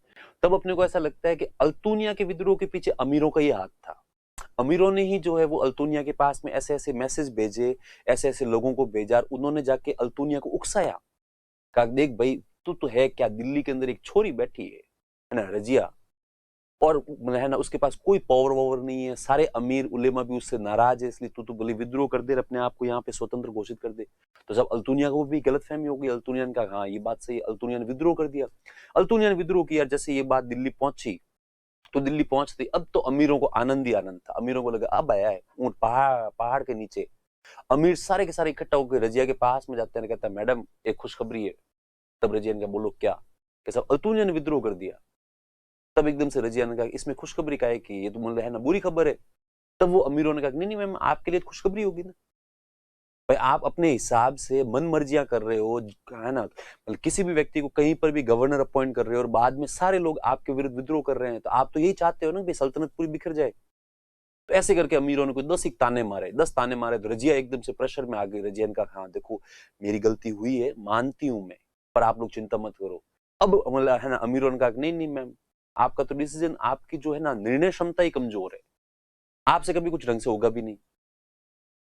तब अपने को ऐसा लगता है कि अल्तुनिया के विद्रोह के पीछे अमीरों का ही हाथ था। अमीरों ने ही जो है वो अल्तुनिया के पास में ऐसे ऐसे मैसेज भेजे, ऐसे ऐसे लोगों को भेजा, उन्होंने जाके अल्तुनिया को उकसाया, कहा देख भाई, तू तो है क्या, दिल्ली के अंदर एक छोरी बैठी है ना रजिया, और है ना उसके पास कोई पावर वावर नहीं है, सारे अमीर उलेमा भी उससे नाराज है, इसलिए तू तो भले विद्रोह कर दे, अपने आप को यहाँ पे स्वतंत्र घोषित कर दे। तो जब अल्तुनिया को भी गलतफहमी हो गई, अल्तुनिया ने कहा हाँ ये बात सही, अल्तुनिया ने विद्रोह कर दिया। अल्तुनिया ने विद्रोह किया, जैसे ये बात दिल्ली पहुंची, तो दिल्ली पहुंचती अब तो अमीरों को आनंद ही आनंद था। अमीरों को लगा अब आया है ऊंट पहाड़ पहाड़ के नीचे। अमीर सारे के सारे इकट्ठा होकर रजिया के पास में जाते हैं, कहता है मैडम एक खुशखबरी है। तब रजिया ने कहा बोलो क्या? कि सब अल्तुनिया ने विद्रोह कर दिया। तब एकदम से रजिया ने कहा इसमें खुशखबरी का है कि ये तो मतलब है ना बुरी खबर है। तब वो अमीरों ने कहा नहीं नहीं मैम, आपके लिए खुशखबरी होगी ना भाई, आप अपने हिसाब से मन मर्जियां कर रहे हो है ना, मतलब किसी भी व्यक्ति को कहीं पर भी गवर्नर अपॉइंट कर रहे हो और बाद में सारे लोग आपके विरुद्ध विद्रोह कर रहे हैं, तो आप तो यही चाहते हो ना कि सल्तनत पूरी बिखर जाए। तो ऐसे करके अमीरों ने कोई 10 ताने मारे, 10 ताने मारे, तो रजिया एकदम से प्रेशर में आ गई। रजिया ने कहा हाँ देखो, मेरी गलती हुई है, मानती हूं मैं, पर आप लोग चिंता मत करो। अब मतलब है ना अमीरों ने कहा नहीं नहीं मैम, आपका तो डिसीजन, आपकी जो है ना निर्णय क्षमता ही कमजोर है, आपसे कभी कुछ ढंग से होगा भी नहीं।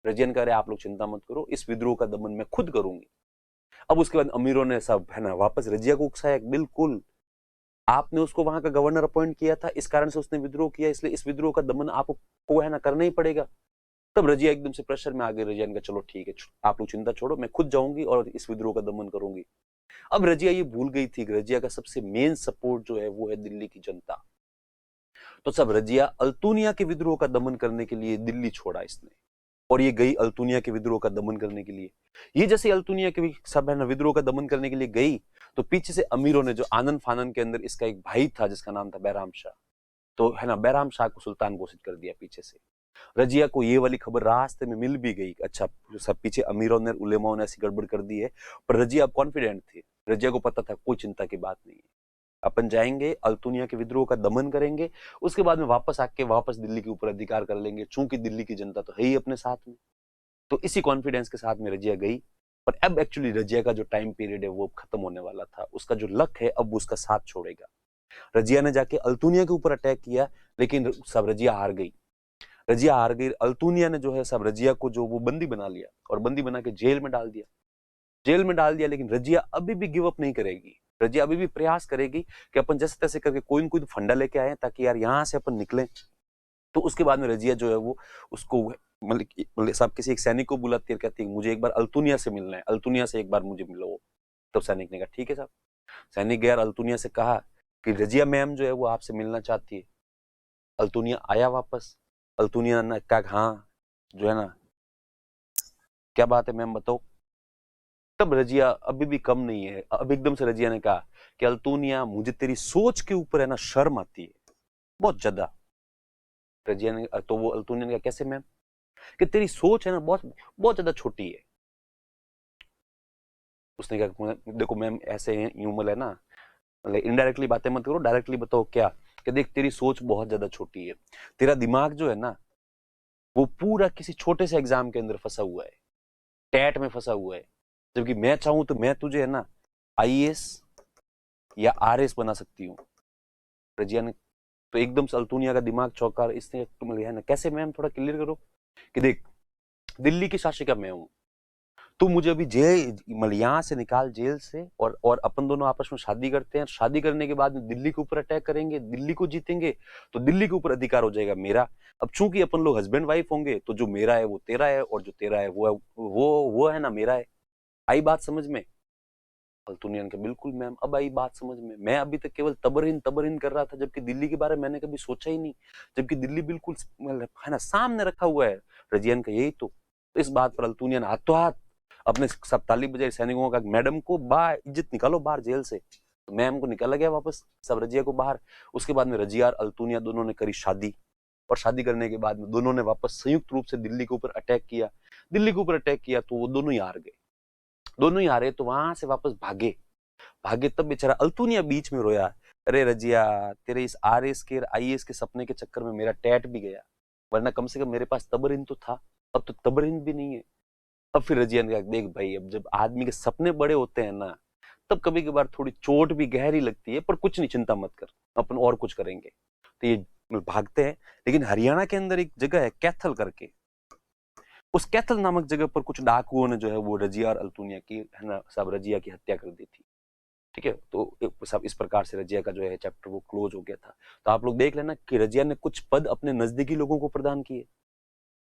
रजियन कह रहे आप लोग चिंता मत करो, इस विद्रोह का दमन मैं खुद करूंगी। अब उसके बाद अमीरों ने सब है ना वापस रजिया को उकसाया, बिल्कुल आपने उसको वहां का गवर्नर अपॉइंट किया था, इस कारण से उसने विद्रोह किया, इसलिए इस विद्रोह का दमन आपको है ना करना ही पड़ेगा। तब रजिया एकदम से प्रेशर में आ गई। रजिया ने कहा चलो ठीक है, आप लोग चिंता छोड़ो, मैं खुद जाऊंगी और इस विद्रोह का दमन करूंगी। अब रजिया ये भूल गई थी, रजिया का सबसे मेन सपोर्ट जो है वो है दिल्ली की जनता। तो सब रजिया अल्तुनिया के विद्रोह का दमन करने के लिए दिल्ली छोड़ा इसने, और ये गई अल्तुनिया के विद्रोह का दमन करने के लिए। ये जैसे अल्तुनिया के सब है ना विद्रोह का दमन करने के लिए गई, तो पीछे से अमीरों ने, जो आनंद फानन के अंदर इसका एक भाई था जिसका नाम था बैराम शाह, तो है ना बैराम शाह को सुल्तान घोषित कर दिया पीछे से। रजिया को ये वाली खबर रास्ते में मिल भी गई, अच्छा सब पीछे अमीरों ने उलेमाओं ने ऐसी गड़बड़ कर दी है, पर रजिया अब कॉन्फिडेंट थी। रजिया को पता था कोई चिंता की बात नहीं है, अपन जाएंगे अल्तुनिया के विद्रोह का दमन करेंगे, उसके बाद में वापस आके वापस दिल्ली के ऊपर अधिकार कर लेंगे, चूंकि दिल्ली की जनता तो है ही अपने साथ में। तो इसी कॉन्फिडेंस के साथ में रजिया गई। पर अब एक्चुअली रजिया का जो टाइम पीरियड है वो खत्म होने वाला था, उसका जो लक है अब उसका साथ छोड़ेगा। रजिया ने जाके अल्तुनिया के ऊपर अटैक किया, लेकिन सब रजिया हार गई। रजिया हार गई, अल्तुनिया ने जो है सब रजिया को जो वो बंदी बना लिया और बंदी बना के जेल में डाल दिया, जेल में डाल दिया। लेकिन रजिया अभी भी गिव अप नहीं करेगी, रजिया अभी भी प्रयास करेगी कि अपन जैसे तैसे करके कोई न कोई फंडा लेके आए ताकि यार यहाँ से अपन निकले। तो उसके बाद में रजिया जो है वो उसको मतलब साहब किसी एक सैनिक को बुलाती है, कहती है मुझे एक बार अल्तुनिया से मिलना है, अल्तुनिया से एक बार मुझे मिलो। तब सैनिक ने कहा ठीक है साहब। सैनिक गया, अल्तुनिया से कहा कि रजिया मैम जो है वो आपसे मिलना चाहती है। अल्तुनिया आया वापस। अल्तुनिया ने कहा हाँ जो है ना, क्या बात है मैम बताओ। तब रजिया अभी भी कम नहीं है, अब एकदम से रजिया ने कहा कि अल्तुनिया मुझे तेरी सोच के ऊपर है ना शर्म आती है बहुत ज्यादा। रजिया ने तो वो अल्तुनिया ने कहा कैसे मैम, कि तेरी सोच है ना बहुत बहुत ज्यादा छोटी है। उसने कहा देखो मैम ऐसे ह्यूमर है ना, मतलब इनडायरेक्टली बातें मत करो, डायरेक्टली बताओ क्या। कि देख तेरी सोच बहुत ज्यादा छोटी है, तेरा दिमाग जो है ना वो पूरा किसी छोटे से एग्जाम के अंदर फंसा हुआ है, टैट में फंसा हुआ है। जबकि मैं चाहूं तो मैं तुझे है ना आईएएस या आरएस बना सकती हूँ। रजिया ने तो एकदम से अल्तुनिया का दिमाग चौंका, इसने तुम लिया ना कैसे मैम थोड़ा क्लियर करो। कि देख दिल्ली की शासिका मैं हूँ, तू मुझे अभी जेल मतलब यहाँ से निकाल जेल से, और अपन दोनों आपस में शादी करते हैं, शादी करने के बाद में दिल्ली के ऊपर अटैक करेंगे, दिल्ली को जीतेंगे तो दिल्ली के ऊपर अधिकार हो जाएगा मेरा। अब चूंकि अपन लोग हस्बैंड वाइफ होंगे तो जो मेरा है वो तेरा है, और जो तेरा है वो है वो है ना मेरा है। आई बात समझ में। अल्तुनियन के बिल्कुल मैम अब आई बात समझ में, मैं अभी तक केवल तबरहिंद तबरहिंद कर रहा था, जबकि दिल्ली के बारे में मैंने कभी सोचा ही नहीं, जबकि दिल्ली बिल्कुल मतलब है ना सामने रखा हुआ है। रजियन का यही तो इस बात पर अल्तुनियन हाथों हाथ अपने सब ताली बजाई सैनिकों का मैडम को बाहर इज्जत निकालो बाहर जेल से। तो मैम को निकाला गया वापस सब रजिया को बाहर। उसके बाद में रजिया और अल्तुनिया दोनों ने करी शादी, और शादी करने के बाद में दोनों ने वापस संयुक्त रूप से दिल्ली के ऊपर अटैक किया। दिल्ली के ऊपर अटैक किया तो वो दोनों ही हार गए, दोनों ही हारे तो वहां से वापस भागे। भागे तब बेचारा अल्तुनिया बीच में रोया, अरे रजिया तेरे इस आरएस के आईएएस के सपने के चक्कर में मेरा टैट भी गया, वरना कम से कम मेरे पास तबरहिंद तो था, अब तो तबरहिंद भी नहीं है। अब फिर रजिया ने कहा देख भाई अब जब आदमी के सपने बड़े होते हैं ना तब कभी कभार थोड़ी चोट भी गहरी लगती है, पर कुछ नहीं चिंता मत कर, अपन और कुछ करेंगे। तो ये भागते हैं, लेकिन हरियाणा के अंदर एक जगह है कैथल करके, उस कैथल नामक जगह पर कुछ डाकुओं ने जो है वो रजिया और अल्तुनिया की है ना सब रजिया की हत्या कर दी थी। ठीक है, तो सब इस प्रकार से रजिया का जो है चैप्टर वो क्लोज हो गया था। तो आप लोग देख लेना कि रजिया ने कुछ पद अपने नजदीकी लोगों को प्रदान किए।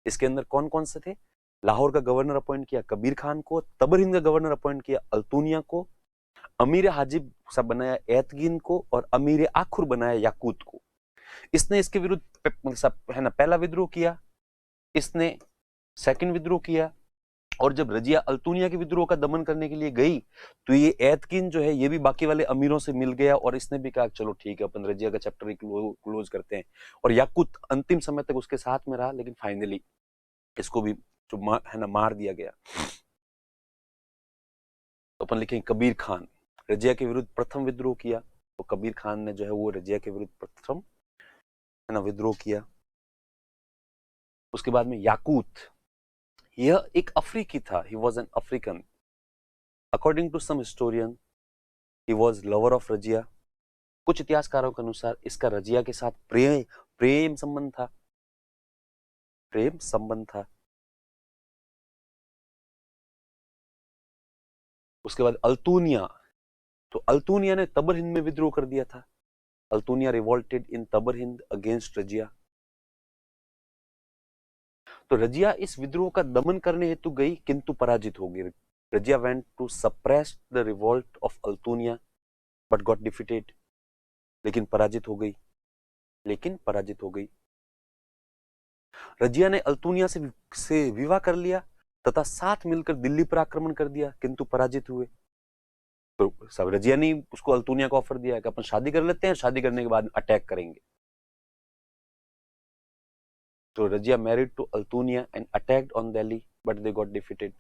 इसके अंदर कौन कौन से थे, लाहौर का गवर्नर अपॉइंट किया कबीर खान को, तबरहिंद का गवर्नर अपॉइंट किया अल्तुनिया को, अमीर हाजिब सब बनाया एतगिन को, और अमीर आखुर बनाया याकूत को। इसने इसके विरुद्ध सब है ना पहला विद्रोह किया, इसने सेकंड विद्रोह किया, और जब रजिया अल्तुनिया के विद्रोह का दमन करने के लिए गई तो ये एतकिन जो है ये भी बाकी वाले अमीरों से मिल गया, और इसने भी कहा चलो ठीक है अपन रजिया का चैप्टर ही क्लोज करते हैं। और याकूत अंतिम समय तक उसके साथ में रहा, लेकिन फाइनली इसको भी जो है ना मार दिया गया। तो अपन लिखेंगे कबीर खान रजिया के विरुद्ध प्रथम विद्रोह किया, तो कबीर खान ने जो है वो रजिया के विरुद्ध प्रथम है ना विद्रोह किया। उसके बाद में याकूत, यह एक अफ्रीकी था, he was an African. According to some historian he was lover of Razia. कुछ इतिहासकारों के अनुसार इसका रजिया के साथ प्रेम संबंध था, प्रेम संबंध था। उसके बाद अल्तुनिया, तो अल्तुनिया ने तबरहिंद में विद्रोह कर दिया था। अल्तुनिया रिवोल्टेड इन तबरहिंद अगेंस्ट रजिया। तो रजिया इस विद्रोह का दमन करने हेतु गई किंतु पराजित हो गई। Razia went to suppress the revolt of Altunia but got defeated, लेकिन पराजित हो गई, लेकिन पराजित हो गई। रजिया ने अल्तुनिया से विवाह कर लिया तथा साथ मिलकर दिल्ली पर आक्रमण कर दिया, किंतु पराजित हुए। तो सब रजिया ने उसको अल्तुनिया को ऑफर दिया कि अपन शादी कर लेते हैं, शादी करने के बाद अटैक करेंगे। तो Razia married to Altunia and attacked on Delhi but they got defeated.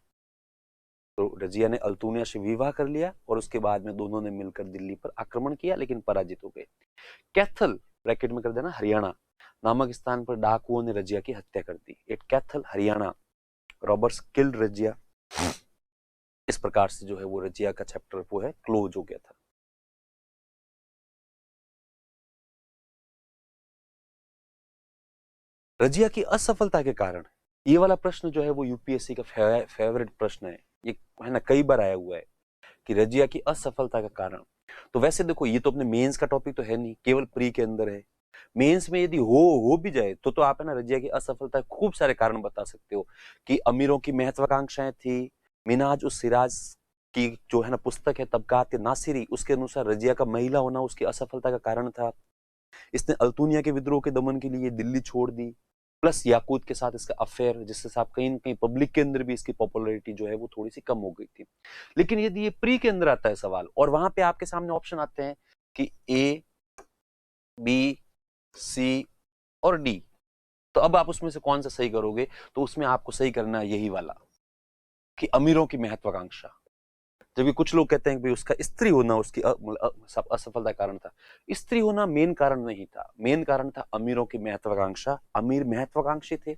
तो रजिया ने अल्तुनिया से विवाह कर लिया और उसके बाद में दोनों ने मिलकर दिल्ली पर आक्रमण किया, लेकिन पराजित हो गए। कैथल ब्रैकेट में कर देना हरियाणा नामक स्थान पर डाकुओं ने रजिया की हत्या कर दी। At Kaithal Haryana robbers killed Razia. इस प्रकार से जो है वो रजिया का चैप्टर वो है क्लोज हो गया था। रजिया की असफलता के कारण, ये वाला प्रश्न जो है वो यूपीएससी का फेवरेट प्रश्न है, ये है ना कई बार आया हुआ है कि रजिया की असफलता का कारण। तो वैसे देखो ये तो अपने मेंस का टॉपिक तो है नहीं, केवल प्री के अंदर है। मेंस में यदि हो भी जाए तो आप है ना रजिया की असफलता के खूब सारे कारण बता सकते हो कि अमीरों की महत्वाकांक्षाएं थी। मिनहाज उस सिराज की जो है ना पुस्तक है तबकात नासिरी, उसके अनुसार रजिया का महिला होना उसकी असफलता का कारण था। इसने अल्तुनिया के विद्रोह के दमन के लिए दिल्ली छोड़ दी, प्लस याकूत के साथ इसका अफेयर, जिससे साहब कहीं न कहीं पब्लिक के अंदर भी इसकी पॉपुलैरिटी जो है वो थोड़ी सी कम हो गई थी। लेकिन यदि ये प्री के अंदर आता है सवाल और वहां पे आपके सामने ऑप्शन आते हैं कि ए, बी, सी और डी, तो अब आप उसमें से कौन सा सही करोगे? तो उसमें आपको सही करना है यही वाला कि अमीरों की महत्वाकांक्षा। जबकि कुछ लोग कहते हैं कि भाई उसका स्त्री होना उसकी असफलता का कारण था। स्त्री होना मेन कारण नहीं था, मेन कारण था अमीरों की महत्वाकांक्षा। अमीर महत्वाकांक्षी थे,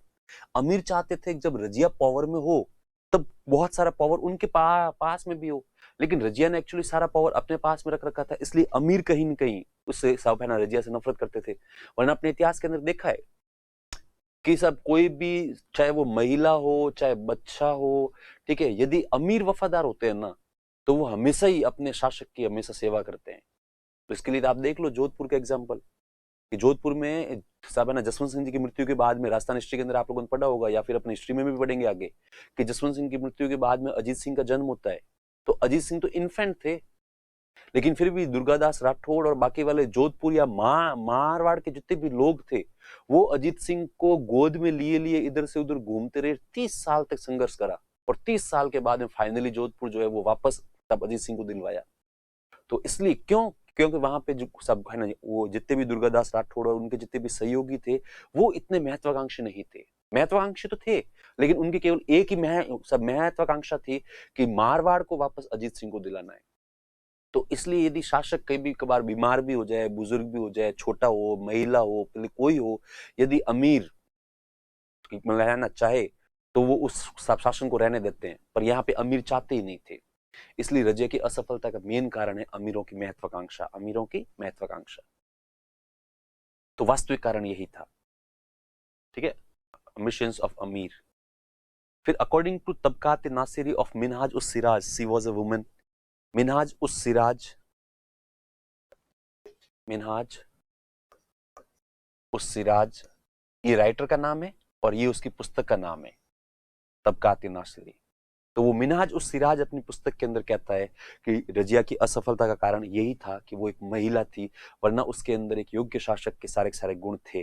अमीर चाहते थे कि जब रजिया पावर में हो तब बहुत सारा पावर उनके पास में भी हो। लेकिन रजिया ने एक्चुअली सारा पावर अपने पास में रख रखा था, इसलिए अमीर कहीं न कहीं उससे सब है ना रजिया से नफरत करते थे। वरना अपने इतिहास के अंदर देखा है कि सब कोई भी, चाहे वो महिला हो चाहे बच्चा हो, ठीक है, यदि अमीर वफादार होते हैं ना तो वो हमेशा ही अपने शासक की हमेशा सेवा करते हैं। तो इसके लिए आप देख लो जोधपुर का एग्जाम्पल, कि जोधपुर में साहब है ना जसवंत सिंह जी की मृत्यु के बाद में, राजस्थान हिस्ट्री के अंदर आप लोगों ने पढ़ा होगा या फिर अपनी हिस्ट्री में भी पढ़ेंगे आगे, कि जसवंत सिंह की मृत्यु के बाद में अजीत सिंह का जन्म होता है। तो अजीत सिंह तो इन्फेंट थे, लेकिन फिर भी दुर्गादास राठौड़ और बाकी वाले जोधपुर या मारवाड़ के जितने भी लोग थे वो अजीत सिंह को गोद में लिए लिए इधर से उधर घूमते रहे, 30 साल तक संघर्ष करा और 30 साल के बाद में फाइनली जोधपुर जो है वो वापस तब अजीत सिंह को दिलवाया। तो इसलिए क्यों, क्योंकि वहां पे जो सब है ना वो जितने भी दुर्गादास राठौड़ और उनके जितने भी सहयोगी थे वो इतने महत्वाकांक्षी नहीं थे। महत्वाकांक्षी तो थे, लेकिन उनकी केवल एक ही सब महत्वाकांक्षा थी कि मारवाड़ को वापस अजीत सिंह को दिलाना है। तो इसलिए यदि शासक कभी कभार बीमार भी हो जाए, बुजुर्ग भी हो जाए, छोटा हो, महिला हो, पहले कोई हो, यदि अमीर रहना चाहे तो वो उस शासन को रहने देते हैं, पर यहाँ पे अमीर चाहते ही नहीं थे। इसलिए रजिया की असफलता का मेन कारण है अमीरों की महत्वाकांक्षा, अमीरों की महत्वाकांक्षा। तो वास्तविक कारण यही था, ठीक है, मिशंस ऑफ अमीर। फिर according to Tabaqat Nasiri of Minhaj us Siraj, she was a woman. Minhaj us Siraj, Minhaj us Siraj, ये राइटर का नाम है और ये उसकी पुस्तक का नाम है तबकात नासिरी। तो वो मिनहाज उस सिराज अपनी पुस्तक के अंदर कहता है कि रजिया की असफलता का कारण यही था कि वो एक महिला थी, वरना उसके अंदर एक योग्य शासक के सारे सारे गुण थे।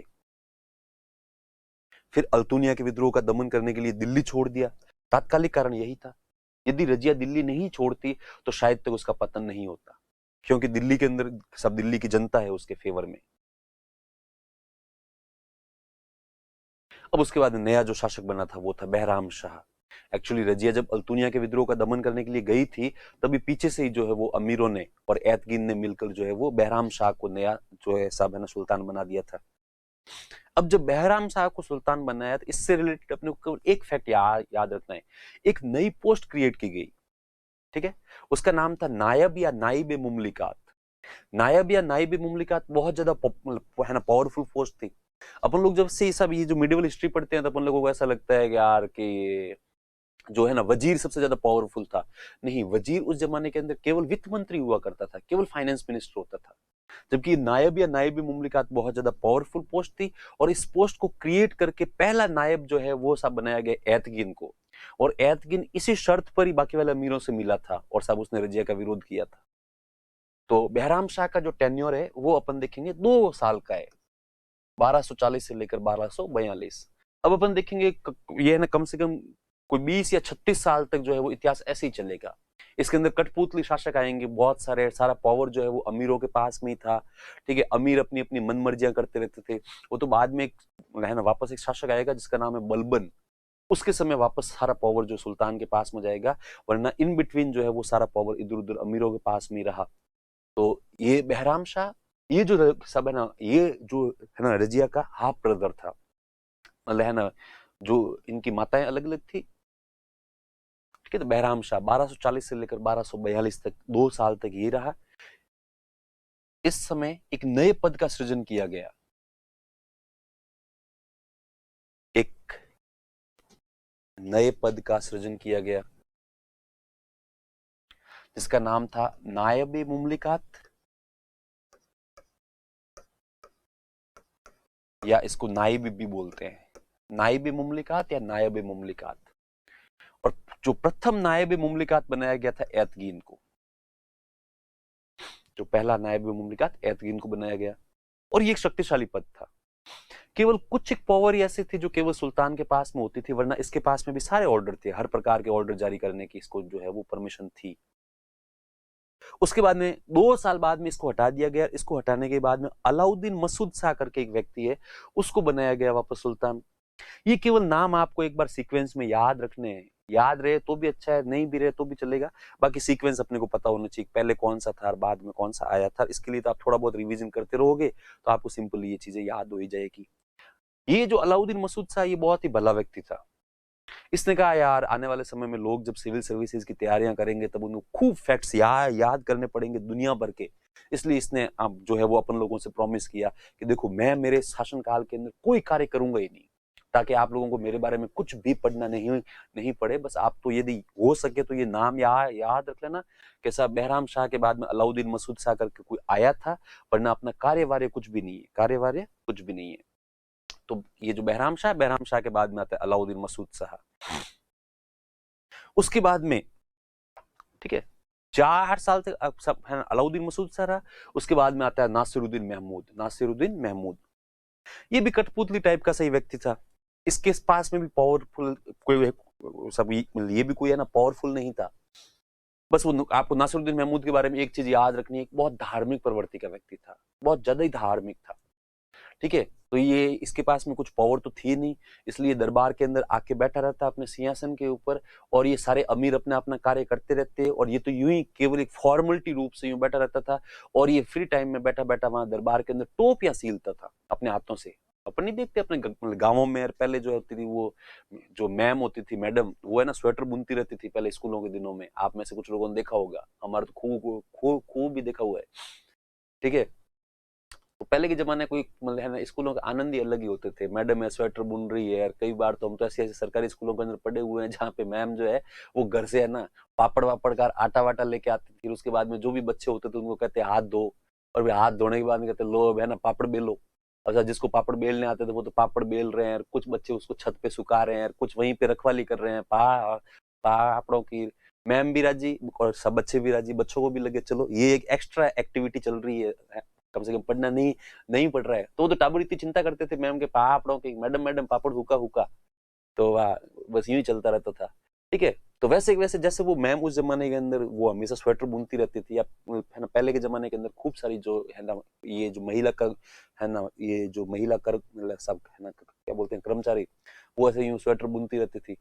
फिर अल्तुनिया के विद्रोह का दमन करने के लिए दिल्ली छोड़ दिया, तात्कालिक कारण यही था। यदि रजिया दिल्ली नहीं छोड़ती तो शायद तक उसका पतन नहीं होता, क्योंकि दिल्ली के अंदर सब दिल्ली की जनता है उसके फेवर में। अब उसके बाद नया जो शासक बना था वो था बहराम शाह। एक्चुअली रजिया जब अल्तुनिया के विद्रोह का दमन करने के लिए गई थी तभी पीछे से ही जो है वो अमीरों ने और एतगिन ने मिलकर जो है वो बहराम शाह को नया जो है साहब है ना सुल्तान बना दिया था। अब जब बहराम शाह को सुल्तान बनाया तो इससे रिलेटेड अपने को एक फैक्ट याद रखना है। एक नई पोस्ट क्रिएट की गई, ठीक है, उसका नाम था नायब या नाइब मुमलिकात। नायब या नाइब मुमलिकात बहुत ज्यादा है ना पावरफुल पोस्ट थी। अपन लोग जब से सब ये जो मिडिवल हिस्ट्री पढ़ते हैं तो अपन लोगों को ऐसा लगता है कि यार कि जो है ना वजीर सबसे ज्यादा पावरफुल था। नहीं, वजीर उस जमाने के अंदर केवल वित्त मंत्री हुआ करता था, केवल फाइनेंस मिनिस्टर होता था। जबकि नायब या नायब मुमलिकात बहुत ज्यादा पावरफुल पोस्ट थी और इस पोस्ट को क्रिएट करके पहला नायब जो है वो सब बनाया गया एतगिन को। और एतगिन इसी शर्त पर ही बाकी वाले अमीरों से मिला था और सब उसने रजिया का विरोध किया था। तो बहराम शाह का जो टेन्योर है वो अपन देखेंगे 2 साल का है, 1240 से लेकर 1242। अब अपन देखेंगे ये है ना कम से कम कोई 20 या 36 साल तक जो है वो इतिहास ऐसे ही चलेगा। इसके अंदर कठपुतली शासक आएंगे, बहुत सारे, सारा पावर जो है वो अमीरों के पास में ही था, ठीक है, अमीर अपनी अपनी मनमर्जियां करते रहते थे। वो तो बाद में है ना वापस एक शासक आएगा जिसका नाम है बलबन, उसके समय वापस सारा पावर जो सुल्तान के पास में जाएगा, वरना इन बिटवीन जो है वो सारा पावर इधर उधर अमीरों के पास में ही रहा। तो ये बहराम शाह, ये जो सब है ना, ये जो है ना रजिया का हाफ ब्रदर था, मतलब है ना जो इनकी माताएं अलग अलग थी, ठीक है। तो बहराम शाह 1240 से लेकर 1242 तक 2 साल तक ये रहा। इस समय एक नए पद का सृजन किया गया, एक नए पद का सृजन किया गया जिसका नाम था नायब मुमलिकात। या इसको नाइब भी बोलते हैं, नाइब मुमलिकात या नायब मुमलिकात। और जो प्रथम नायब मुमलिकात बनाया गया था एतगीन को, जो पहला नायब मुमलिकात एतगीन को बनाया गया, और ये एक शक्तिशाली पद था। केवल कुछ एक पावर ऐसे थी जो केवल सुल्तान के पास में होती थी, वरना इसके पास में भी सारे ऑर्डर थे, हर प्रकार के ऑर्डर जारी करने की इसको जो है वो परमिशन थी। उसके बाद में 2 साल बाद में इसको हटा दिया गया। इसको हटाने के बाद में अलाउद्दीन मसूद शाह करके एक व्यक्ति है, उसको बनाया गया वापस सुल्तान। ये केवल नाम आपको एक बार सीक्वेंस में याद रखने हैं, याद रहे तो भी अच्छा है, नहीं भी रहे तो भी चलेगा, बाकी सीक्वेंस अपने को पता होना चाहिए पहले कौन सा था और बाद में कौन सा आया था। इसके लिए तो आप थोड़ा बहुत रिवीजन करते रहोगे तो आपको सिंपली ये चीजें याद हो ही जाएगी। ये जो अलाउद्दीन मसूद शाह, ये बहुत ही भला व्यक्ति था। इसने कहा यार आने वाले समय में लोग जब सिविल सर्विसेज की तैयारियां करेंगे तब उनको खूब फैक्ट्स याद करने पड़ेंगे दुनिया भर के। इसलिए इसने अब जो है वो अपन लोगों से प्रॉमिस किया कि देखो मैं मेरे शासनकाल के अंदर कोई कार्य करूंगा ही नहीं, ताकि आप लोगों को मेरे बारे में कुछ भी पढ़ना नहीं पड़े। बस आप तो यदि हो सके तो ये नाम याद रख लेना कि साहब बहराम शाह के बाद में अलाउद्दीन मसूद शाह करके कोई आया था, वरना अपना कार्यवार्य कुछ भी नहीं है, कार्यवार्य कुछ भी नहीं है। तो ये जो बहराम शाह के बाद में आता है अलाउद्दीन मसूद शाह। उसके बाद में ठीक है 4 साल तक अब सब है अलाउद्दीन मसूद शाह रहा। उसके बाद में आता है नासिरुद्दीन महमूद। ये भी कठपुतली टाइप का सही व्यक्ति था। इसके पास में भी पावरफुल कोई सब ये भी कोई है ना पावरफुल नहीं था। बस वो आपको नासिरुद्दीन महमूद के बारे में एक चीज याद रखनी है, बहुत धार्मिक प्रवृत्ति का व्यक्ति था, बहुत ज्यादा ही धार्मिक था। ठीक है, तो ये इसके पास में कुछ पावर तो थी नहीं, इसलिए दरबार के अंदर आके बैठा रहता अपने सिंहासन के ऊपर, और ये सारे अमीर अपना अपना कार्य करते रहते, और ये तो यूं ही केवल एक फॉर्मेलिटी रूप से यूं बैठा रहता था। और ये फ्री टाइम में बैठा बैठा वहां दरबार के अंदर टोपियां सीलता था अपने हाथों से। अपन नहीं देखते अपने गांवों में पहले जो होती थी वो जो मैम होती थी, मैडम, वो है ना स्वेटर बुनती रहती थी पहले स्कूलों के दिनों में। आप में से कुछ लोगों ने देखा होगा, हमारा तो खूब भी देखा हुआ है। ठीक है, तो पहले के जमाने कोई मतलब है ना स्कूलों के आनंद ही अलग ही होते थे। मैडम है स्वेटर बुन रही है, कई बार तो हम तो ऐसे ऐसे सरकारी स्कूलों के अंदर पढ़े हुए हैं जहाँ पे मैम जो है वो घर से है ना पापड़ वापड़ का आटा वाटा लेके आती थी। उसके बाद में जो भी बच्चे होते थे उनको कहते हाथ धो, और हाथ धोने के बाद में कहते लो है ना पापड़ बेलो। अच्छा, जिसको पापड़ बेलने आते थे वो तो पापड़ बेल रहे हैं, कुछ बच्चे उसको छत पे सुखा रहे हैं, कुछ वहीं पे रखवाली कर रहे हैं पापड़ों की। मैम भी राजी और सब बच्चे भी राजी, बच्चों को भी लगे चलो ये एक एक्स्ट्रा एक्टिविटी चल रही है, कम से कम पढ़ना नहीं पढ़ रहा है। तो टाबर इतनी चिंता करते थे मैम के पापड़ों की, मैडम पापड़ हुका हुका। तो वाह, बस यूं ही चलता रहता था। ठीक है, तो वैसे वैसे जैसे वो मैम उस जमाने के अंदर वो हमेशा स्वेटर बुनती रहती थी, या है ना पहले के जमाने के अंदर खूब सारी जो है ना ये जो महिला का है ना ये जो महिला कर मतलब सब है ना क्या बोलते हैं कर्मचारी, वो ऐसे यूं स्वेटर बुनती रहती थी।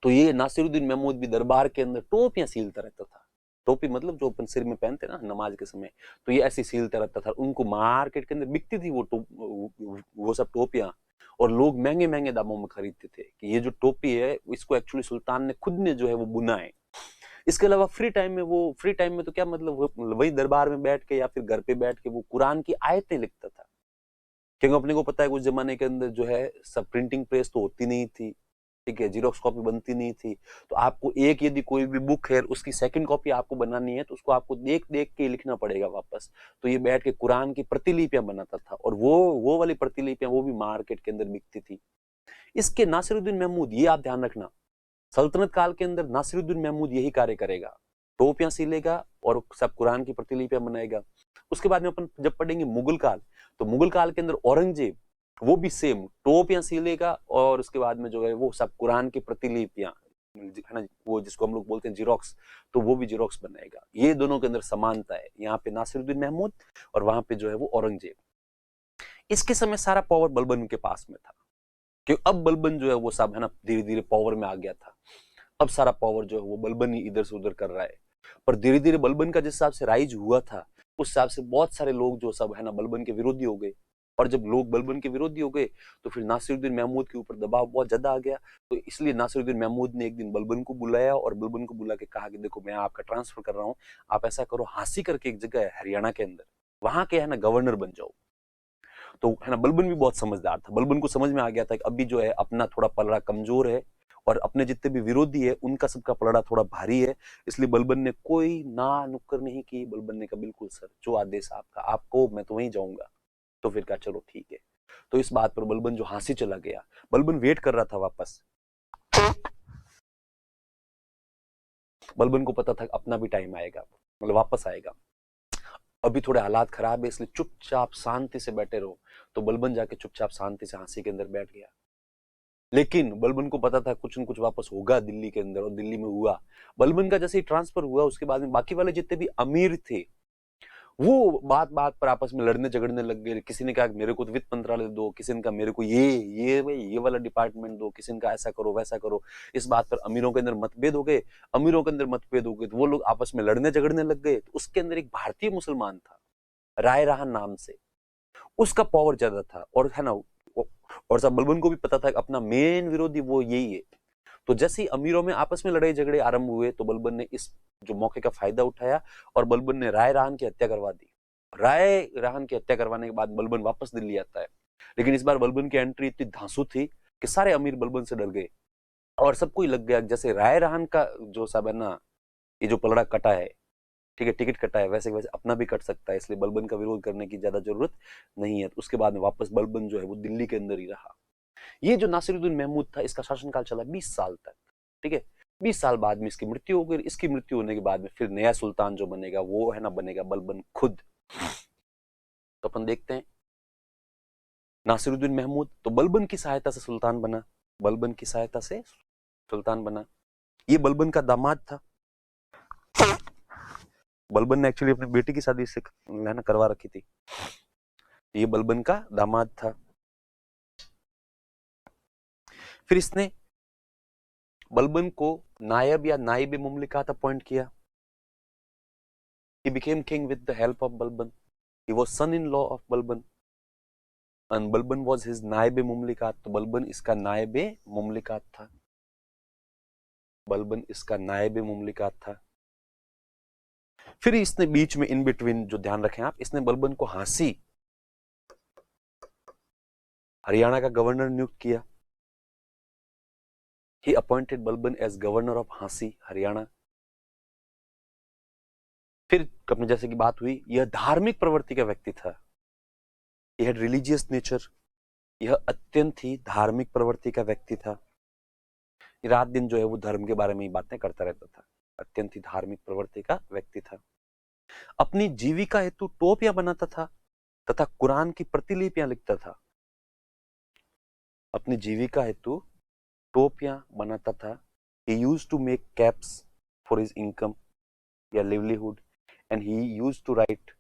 तो ये नासिरुद्दीन महमूद भी दरबार के अंदर टोपियां सीलता रहता था। टोपी मतलब जो अपन सिर में पहनते ना नमाज के समय, तो ये ऐसी सीलता रहता था। उनको मार्केट के अंदर बिकती थी वो सब टोपियां, और लोग महंगे महंगे दामों में खरीदते थे कि ये जो टोपी है इसको एक्चुअली सुल्तान ने खुद ने जो है वो बुना है। इसके अलावा फ्री टाइम में तो क्या मतलब वही दरबार में बैठ के या फिर घर पे बैठ के वो कुरान की आयतें लिखता था। क्योंकि अपने को पता है उस जमाने के अंदर जो है सब प्रिंटिंग प्रेस तो होती नहीं थी। ठीक है, जीरोक्स कॉपी बनती नहीं थी, तो आपको एक यदि कोई भी बुक है उसकी सेकंड कॉपी आपको बनानी है तो उसको आपको देख देख के लिखना पड़ेगा वापस। तो ये बैठ के कुरान की प्रतिलिपियां बनाता था, और वो वाली प्रतिलिपियां वो भी मार्केट के अंदर बिकती थी। इसके नासिरुद्दीन महमूद, ये आप ध्यान रखना, सल्तनत काल के अंदर नासिरुद्दीन महमूद यही कार्य करेगा, टोपियां सिलेगा और सब कुरान की प्रतिलिपियां बनाएगा। उसके बाद में अपन जब पढ़ेंगे मुगल काल, तो मुगल काल के अंदर औरंगजेब वो भी सेम टोपियां सिलेगा, और उसके बाद में जो है वो सब कुरान की प्रतिलिपियां है ना वो जिसको हम लोग बोलते हैं जीरोक्स, तो वो भी जीरोक्स बनाएगा। ये दोनों के अंदर समानता है, यहाँ पे नासिरुद्दीन महमूद और वहां पे जो है वो औरंगजेब। इसके समय सारा पावर बलबन के पास में था, क्योंकि अब बलबन जो है वो सब है ना धीरे धीरे पावर में आ गया था। अब सारा पावर जो है वो बलबन ही इधर से उधर कर रहा है। पर धीरे धीरे बलबन का जिस हिसाब से राइज हुआ था उस हिसाब से बहुत सारे लोग जो सब है ना बलबन के विरोधी हो गए। और जब लोग बलबन के विरोधी हो गए तो फिर नासिरुद्दीन महमूद के ऊपर दबाव बहुत ज्यादा आ गया। तो इसलिए नासिरुद्दीन महमूद ने एक दिन बलबन को बुलाया और बलबन को बुला के कहा कि देखो मैं आपका ट्रांसफर कर रहा हूँ, आप ऐसा करो हांसी करके एक जगह है हरियाणा के अंदर, वहां के है ना गवर्नर बन जाओ। तो है ना बलबन भी बहुत समझदार था, बलबन को समझ में आ गया था कि अभी जो है अपना थोड़ा पलड़ा कमजोर है और अपने जितने भी विरोधी है उनका सबका पलड़ा थोड़ा भारी है। इसलिए बलबन ने कोई ना नुक्कर नहीं की, बलबन ने कहा बिल्कुल सर जो आदेश आपका, आपको मैं तो वहीं जाऊंगा। तो फिर कहा चलो ठीक है। तो इस बात पर बलबन जो हाँसी चला गया, बलबन वेट कर रहा था वापस, बलबन को पता था अपना भी टाइम आएगा, मतलब वापस आएगा, अभी थोड़े हालात खराब है इसलिए चुपचाप शांति से बैठे रहो। तो बलबन जाके चुपचाप शांति से हाँसी के अंदर बैठ गया। लेकिन बलबन को पता था कुछ न कुछ वापस होगा दिल्ली के अंदर, और दिल्ली में हुआ। बलबन का जैसे ही ट्रांसफर हुआ उसके बाद में बाकी वाले जितने भी अमीर थे वो बात बात पर आपस में लड़ने झगड़ने लग गए। किसी ने कहा मेरे को तो वित्त मंत्रालय दो, किसी ने कहा मेरे को ये वाला डिपार्टमेंट दो, किसी ने कहा ऐसा करो वैसा करो। इस बात पर अमीरों के अंदर मतभेद हो गए, तो वो लोग आपस में लड़ने झगड़ने लग गए। तो उसके अंदर एक भारतीय मुसलमान था राय राहन नाम से, उसका पावर ज्यादा था, और है ना, और सब बलबन को भी पता था कि अपना मेन विरोधी वो यही है। तो जैसे ही अमीरों में आपस में लड़ाई झगड़े आरंभ हुए तो बलबन ने इस जो मौके का फायदा उठाया और बलबन ने राय राहन की हत्या करवा दी। राय राहन की हत्या करवाने के बाद बलबन वापस दिल्ली आता है, लेकिन इस बार बलबन की एंट्री इतनी धांसू थी कि सारे अमीर बलबन से डर गए, और सबको ही लग गया जैसे राय राहन का जो सब है ना, ये जो पलड़ा कटा है, ठीक है, टिकट कटा है, वैसे वैसे अपना भी कट सकता है, इसलिए बलबन का विरोध करने की ज्यादा जरूरत नहीं है। तो उसके बाद में वापस बलबन जो है वो दिल्ली के अंदर ही रहा। ये जो नासिरुद्दीन महमूद था इसका शासनकाल चला 20 साल तक, ठीक है। 20 साल बाद में इसकी मृत्यु हो गई। इसकी मृत्यु होने के बाद में फिर नया सुल्तान जो बनेगा वो है ना, बनेगा बलबन खुद। तो अपन देखते हैं नासिरुद्दीन महमूद तो बलबन की सहायता से सुल्तान बना, बलबन की सहायता से सुल्तान बना। ये बलबन का दामाद था। बलबन ने एक्चुअली अपनी बेटी की शादी से ना करवा रखी थी। ये बलबन का दामाद था। फिर इसने बलबन को नायब या नाइब मुमलिकात अपॉइंट किया। He became king with the help of Balban. He was son-in-law of Balban. And Balban was his नायब मुमलिकात। तो बलबन इसका नायब मुमलिकात था। बलबन इसका नायब मुमलिकात था। फिर इसने बीच में इन बिटवीन जो ध्यान रखें आप, इसने बलबन को हाँसी हरियाणा का गवर्नर नियुक्त किया। He appointed Balban as governor of हाँसी हरियाणा। फिर अपने जैसे की बात हुई, यह धार्मिक प्रवृत्ति का व्यक्ति था। यह रिलीजियस नेचर, यह अत्यंत ही धार्मिक प्रवृत्ति का व्यक्ति था। रात दिन जो है वो धर्म के बारे में ही बातें करता रहता था। अत्यंत ही धार्मिक प्रवृत्ति का व्यक्ति था। अपनी जीविका हेतु टोपियां बनाता था तथा कुरान की प्रतिलिपियां लिखता था। अपनी जीविका हेतु टोपियां बनाता था। He used to make caps for his income या livelihood and he used to write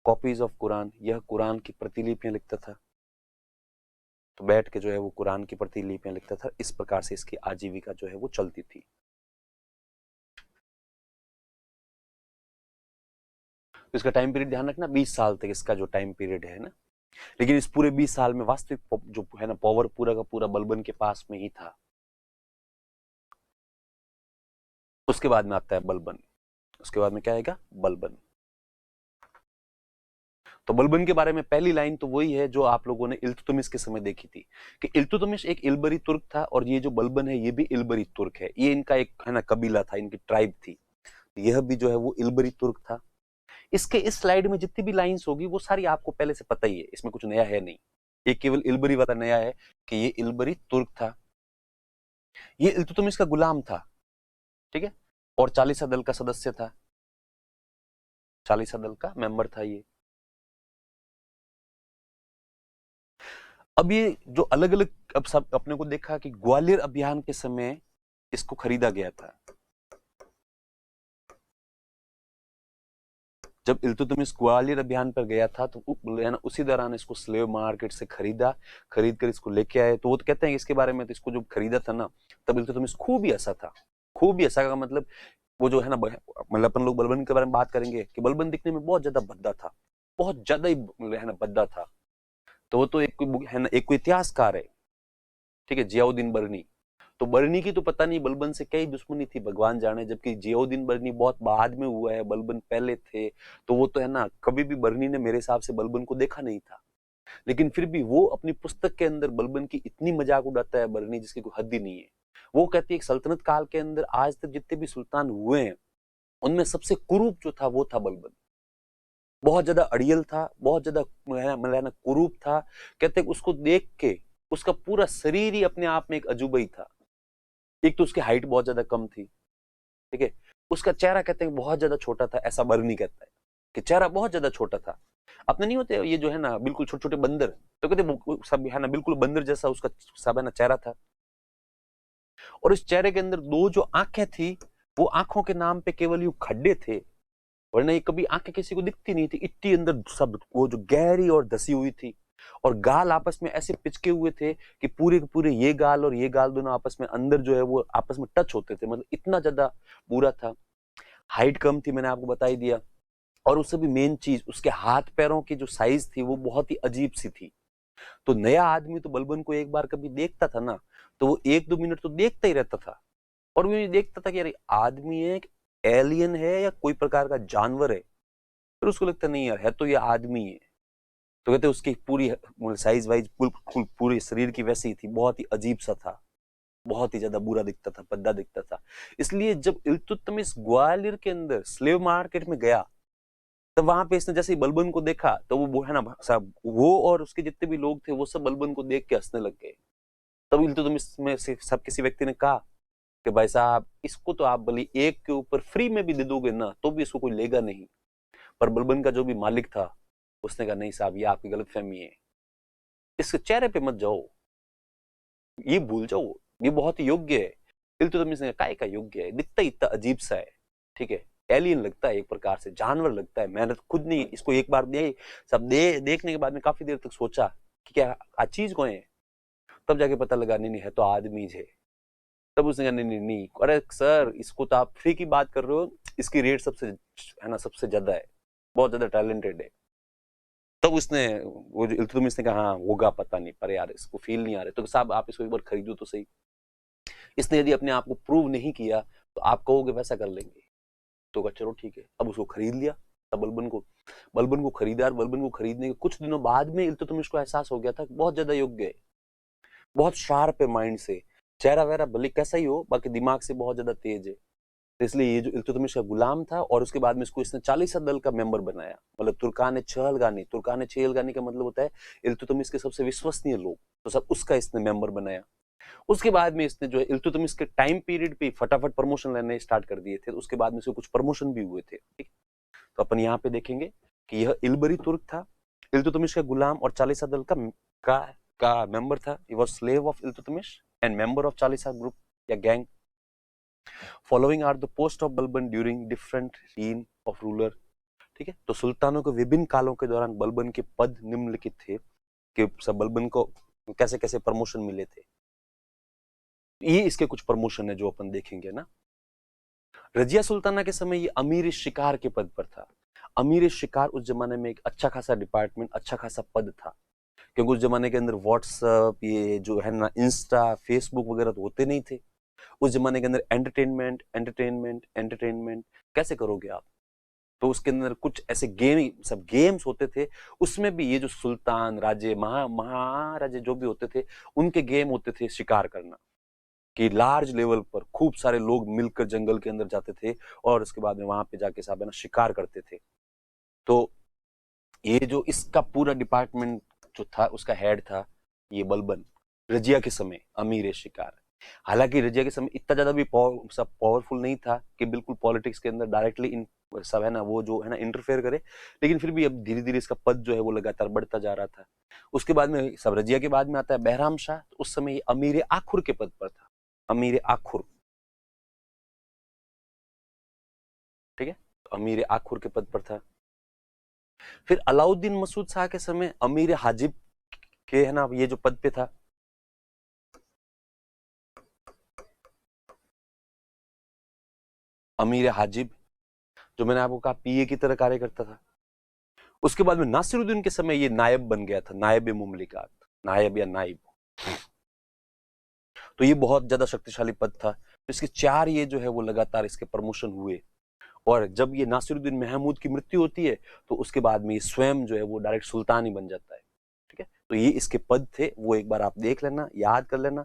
copies of Quran। यह कुरान की प्रतिलिपियां लिखता था। तो बैठ के जो है वो कुरान की प्रतिलिपियां लिखता था। इस प्रकार से इसकी आजीविका जो है वो चलती थी। तो इसका टाइम पीरियड ध्यान रखना, 20 साल तक इसका जो टाइम पीरियड है ना। लेकिन इस पूरे 20 साल में वास्तविक जो है ना पावर पूरा का पूरा बलबन के पास में ही था। उसके बाद में आता है बलबन। उसके बाद में क्या आएगा? बलबन। तो बलबन के बारे में पहली लाइन तो वही है जो आप लोगों ने इल्तुतमिश के समय देखी थी कि इल्तुतमिश एक इल्बरी तुर्क था और ये जो बलबन है ये भी इल्बरी तुर्क है। ये इनका एक है ना कबीला था, इनकी ट्राइब थी। यह भी जो है वो इल्बरी तुर्क था। इसके इस स्लाइड में जितनी भी लाइंस होगी वो सारी आपको पहले से पता ही है, इसमें कुछ नया है नहीं। ये केवल इल्बरी वाला नया है कि ये इल्बरी तुर्क था। ये इल्तुतमिश का गुलाम था, ठीक है, और चालीसा दल का सदस्य था। चालीसा दल का मेंबर था ये। अब ये जो अलग अलग अब सब अपने को देखा कि ग्वालियर अभियान के समय इसको खरीदा गया था। जब इल्तुतमिश ग्वालियर अभियान पर गया था तो उसी दौरान इसको स्लेव मार्केट से खरीद कर इसको लेके आए। तो वो तो कहते हैं इसके बारे में, तो इसको जो खरीदा था ना तब इल्तुतमिश खूब ही ऐसा था। खूब ही ऐसा का मतलब वो जो है ना, मतलब अपन लोग बलबन के बारे में बात करेंगे कि बलबन दिखने में बहुत ज्यादा भद्दा था, बहुत ज्यादा ही है ना भद्दा था। तो वो तो एक है ना, एक कोई इतिहासकार है, ठीक है, जियाउद्दीन बर्नी। तो बर्नी की तो पता नहीं बलबन से क्या ही दुश्मनी थी भगवान जाने, जबकि जियाउद्दीन बर्नी बहुत बाद में हुआ है, बलबन पहले थे। तो वो तो है ना, कभी भी बर्नी ने मेरे हिसाब से बलबन को देखा नहीं था। लेकिन फिर भी वो अपनी पुस्तक के अंदर बलबन की इतनी मजाक उड़ाता है बर्नी जिसकी कोई हद ही नहीं है। वो कहती है सल्तनत काल के अंदर आज तक जितने भी सुल्तान हुए हैं उनमें सबसे कुरूप जो था वो था बलबन। बहुत ज्यादा अड़ियल था, बहुत ज्यादा मतलब कुरूप था। कहते उसको देख के उसका पूरा शरीर ही अपने आप में एक अजूबा ही था। एक तो उसकी हाइट बहुत ज्यादा कम थी, ठीक है। उसका चेहरा कहते हैं बहुत ज्यादा छोटा था, ऐसा बर्नी कहता है कि चेहरा बहुत ज्यादा छोटा था। अपने नहीं होते ये जो है ना बिल्कुल छोटे छोटे बंदर, तो कहते सब है ना बिल्कुल बंदर जैसा उसका सब है ना चेहरा था। और इस चेहरे के अंदर दो जो आंखें थी, वो आंखों के नाम पे केवल यूं खड्डे थे, वरना ये कभी आंखें किसी को दिखती नहीं थी। इतनी अंदर सब वो जो गहरी और धसी हुई थी। और गाल आपस में ऐसे पिचके हुए थे कि पूरे के पूरे ये गाल और ये गाल दोनों आपस में अंदर जो है वो आपस में टच होते थे, मतलब इतना ज्यादा बुरा था। हाइट कम थी, मैंने आपको बता ही दिया। और उससे भी मेन चीज, उसके हाथ पैरों की जो साइज थी वो बहुत ही अजीब सी थी। तो नया आदमी तो बलबन को एक बार कभी देखता था ना, तो वो 1-2 मिनट तो देखता ही रहता था। और वो ये देखता था कि यार आदमी है, एलियन है या कोई प्रकार का जानवर है। फिर उसको लगता नहीं यार, है तो ये आदमी है। तो कहते उसकी पूरी साइज वाइज बिल्कुल पूरे शरीर की वैसी ही थी, बहुत ही अजीब सा था, बहुत ही ज्यादा बुरा दिखता था, भद्दा दिखता था। इसलिए जब इल्तुतमिश ग्वालियर के अंदर स्लेव मार्केट में गया, तब वहां पे इसने जैसे ही बलबन को देखा, तो वो है ना सब वो और उसके जितने भी लोग थे वो सब बलबन को देख के हंसने लग गए। तब इल्तुतमिश में से सब किसी व्यक्ति ने कहा कि भाई साहब इसको तो आप भले एक के ऊपर फ्री में भी दे दोगे ना तो भी इसको कोई लेगा नहीं। पर बलबन का जो भी मालिक था उसने कहा नहीं साहब, ये आपकी गलतफहमी है, इसके चेहरे पे मत जाओ, ये भूल जाओ, ये बहुत ही योग्य है। इल्तुतमिश ने कहा काय का योग्य है, दिखता ही इतना अजीब सा है, ठीक है, एलियन लगता है, एक प्रकार से जानवर लगता है। मैंने खुद नहीं इसको एक बार सब देखने के बाद में काफी देर तक सोचा कि क्या आ चीज कौन है। तब जाके पता लगा नहीं नहीं है तो आदमी है। तब उसने कहा नहीं नहीं नहीं, अरे सर इसको तो आप फ्री की बात कर रहे हो, इसकी रेट सबसे है ना सबसे ज्यादा है, बहुत ज्यादा टैलेंटेड है। तब उसने वो जो इल्तुतमिश ने कहा हाँ होगा पता नहीं, पर यार इसको फील नहीं आ रहा, तो साहब आप इसको एक बार खरीदो तो सही। इसने यदि अपने आप को प्रूव नहीं किया तो आप कहोगे वैसा कर लेंगे। तो कहा चलो ठीक है, अब उसको खरीद लिया। तब बलबन को खरीदा, और बलबन को खरीदने के कुछ दिनों बाद में इल्तुतमिश को एहसास हो गया था बहुत ज्यादा योग्य है, बहुत शार्प है माइंड से। चेहरा वगैरह भले कैसा ही हो, बाकी दिमाग से बहुत ज्यादा तेज है। तो इसलिए ये जो इल्तुतमिश का गुलाम था, और उसके बाद में इसको इसने 40 दल का मेंबर बनाया, मतलब तुर्कान चहलगानी का मतलब होता है इल्तुतमिश के सबसे विश्वसनीय लोग, तो सब उसका इसने मेंबर बनाया। उसके बाद में इसने जो है इल्तुतमिश के टाइम पीरियड पे फटाफट प्रमोशन लेने स्टार्ट कर दिए थे। उसके बाद में इसको कुछ प्रमोशन भी हुए थे, ठीक। तो अपन यहाँ पे देखेंगे कि यह इलबरी तुर्क था, इल्तुतमिश का गुलाम और चालीसा दल का का मेंबर था। He was slave of Iltutmish and member of Chalisa group या gang. Following are the post of Balban during different reign of ruler, ठीक है। तो सुल्तानों के विभिन्न कालों के दौरान बलबन के पद निम्नलिखित थे कि सब बलबन को कैसे कैसे प्रमोशन मिले थे। ये इसके कुछ प्रमोशन है जो अपन देखेंगे ना। रजिया सुल्ताना के समय ये अमीर शिकार के पद पर था। अमीर शिकार उस जमाने में एक अच्छा खासा डिपार्टमेंट, अच्छा खासा पद था, क्योंकि उस जमाने के अंदर व्हाट्सएप, ये जो है ना इंस्टा फेसबुक वगैरह तो होते नहीं थे। उस जमाने के अंदर एंटरटेनमेंट एंटरटेनमेंट एंटरटेनमेंट कैसे करोगे आप। तो उसके अंदर कुछ ऐसे सब गेम्स होते थे। उसमें भी ये जो सुल्तान राजे महाराजे जो भी होते थे, उनके गेम होते थे शिकार करना, कि लार्ज लेवल पर खूब सारे लोग मिलकर जंगल के अंदर जाते थे और उसके बाद में वहां पे जाके साहब है ना शिकार करते थे। तो ये जो इसका पूरा डिपार्टमेंट जो था उसका हेड था ये बलबन, रजिया के समय अमीर शिकार। हालांकि रजिया के समय इतना ज्यादा भी सब पावरफुल नहीं था कि बिल्कुल पॉलिटिक्स के अंदर डायरेक्टली इन सब है ना वो जो है ना इंटरफेयर करे, लेकिन फिर भी अब धीरे धीरे इसका पद जो है वो लगातार बढ़ता जा रहा था। उसके बाद में सब रजिया के बाद में आता है बहराम शाह। तो उस समय ये अमीर आखुर के पद पर था, अमीर आखुर, ठीक है, तो अमीर आखुर के पद पर था। फिर अलाउद्दीन मसूद शाह के समय अमीर हाजिब के है ना ये जो पद पे था। अमीर हाजिब जो मैंने आपको कहा पीए की तरह कार्य करता था। उसके बाद में नासिरुद्दीन के समय ये नायब बन गया था, नायब मुमलिकात, नायब या नाइब। तो ये बहुत ज्यादा शक्तिशाली पद था। तो इसके 4 ये जो है वो लगातार इसके प्रमोशन हुए। और जब ये नासिरुद्दीन महमूद की मृत्यु होती है तो उसके बाद में ये स्वयं जो है वो डायरेक्ट सुल्तान ही बन जाता है, ठीक है। तो ये इसके पद थे, वो एक बार आप देख लेना, याद कर लेना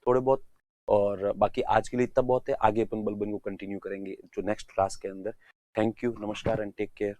थोड़े बहुत। और बाकी आज के लिए इतना बहुत है, आगे अपन बलबन को कंटिन्यू करेंगे जो नेक्स्ट क्लास के अंदर। थैंक यू, नमस्कार एंड टेक केयर।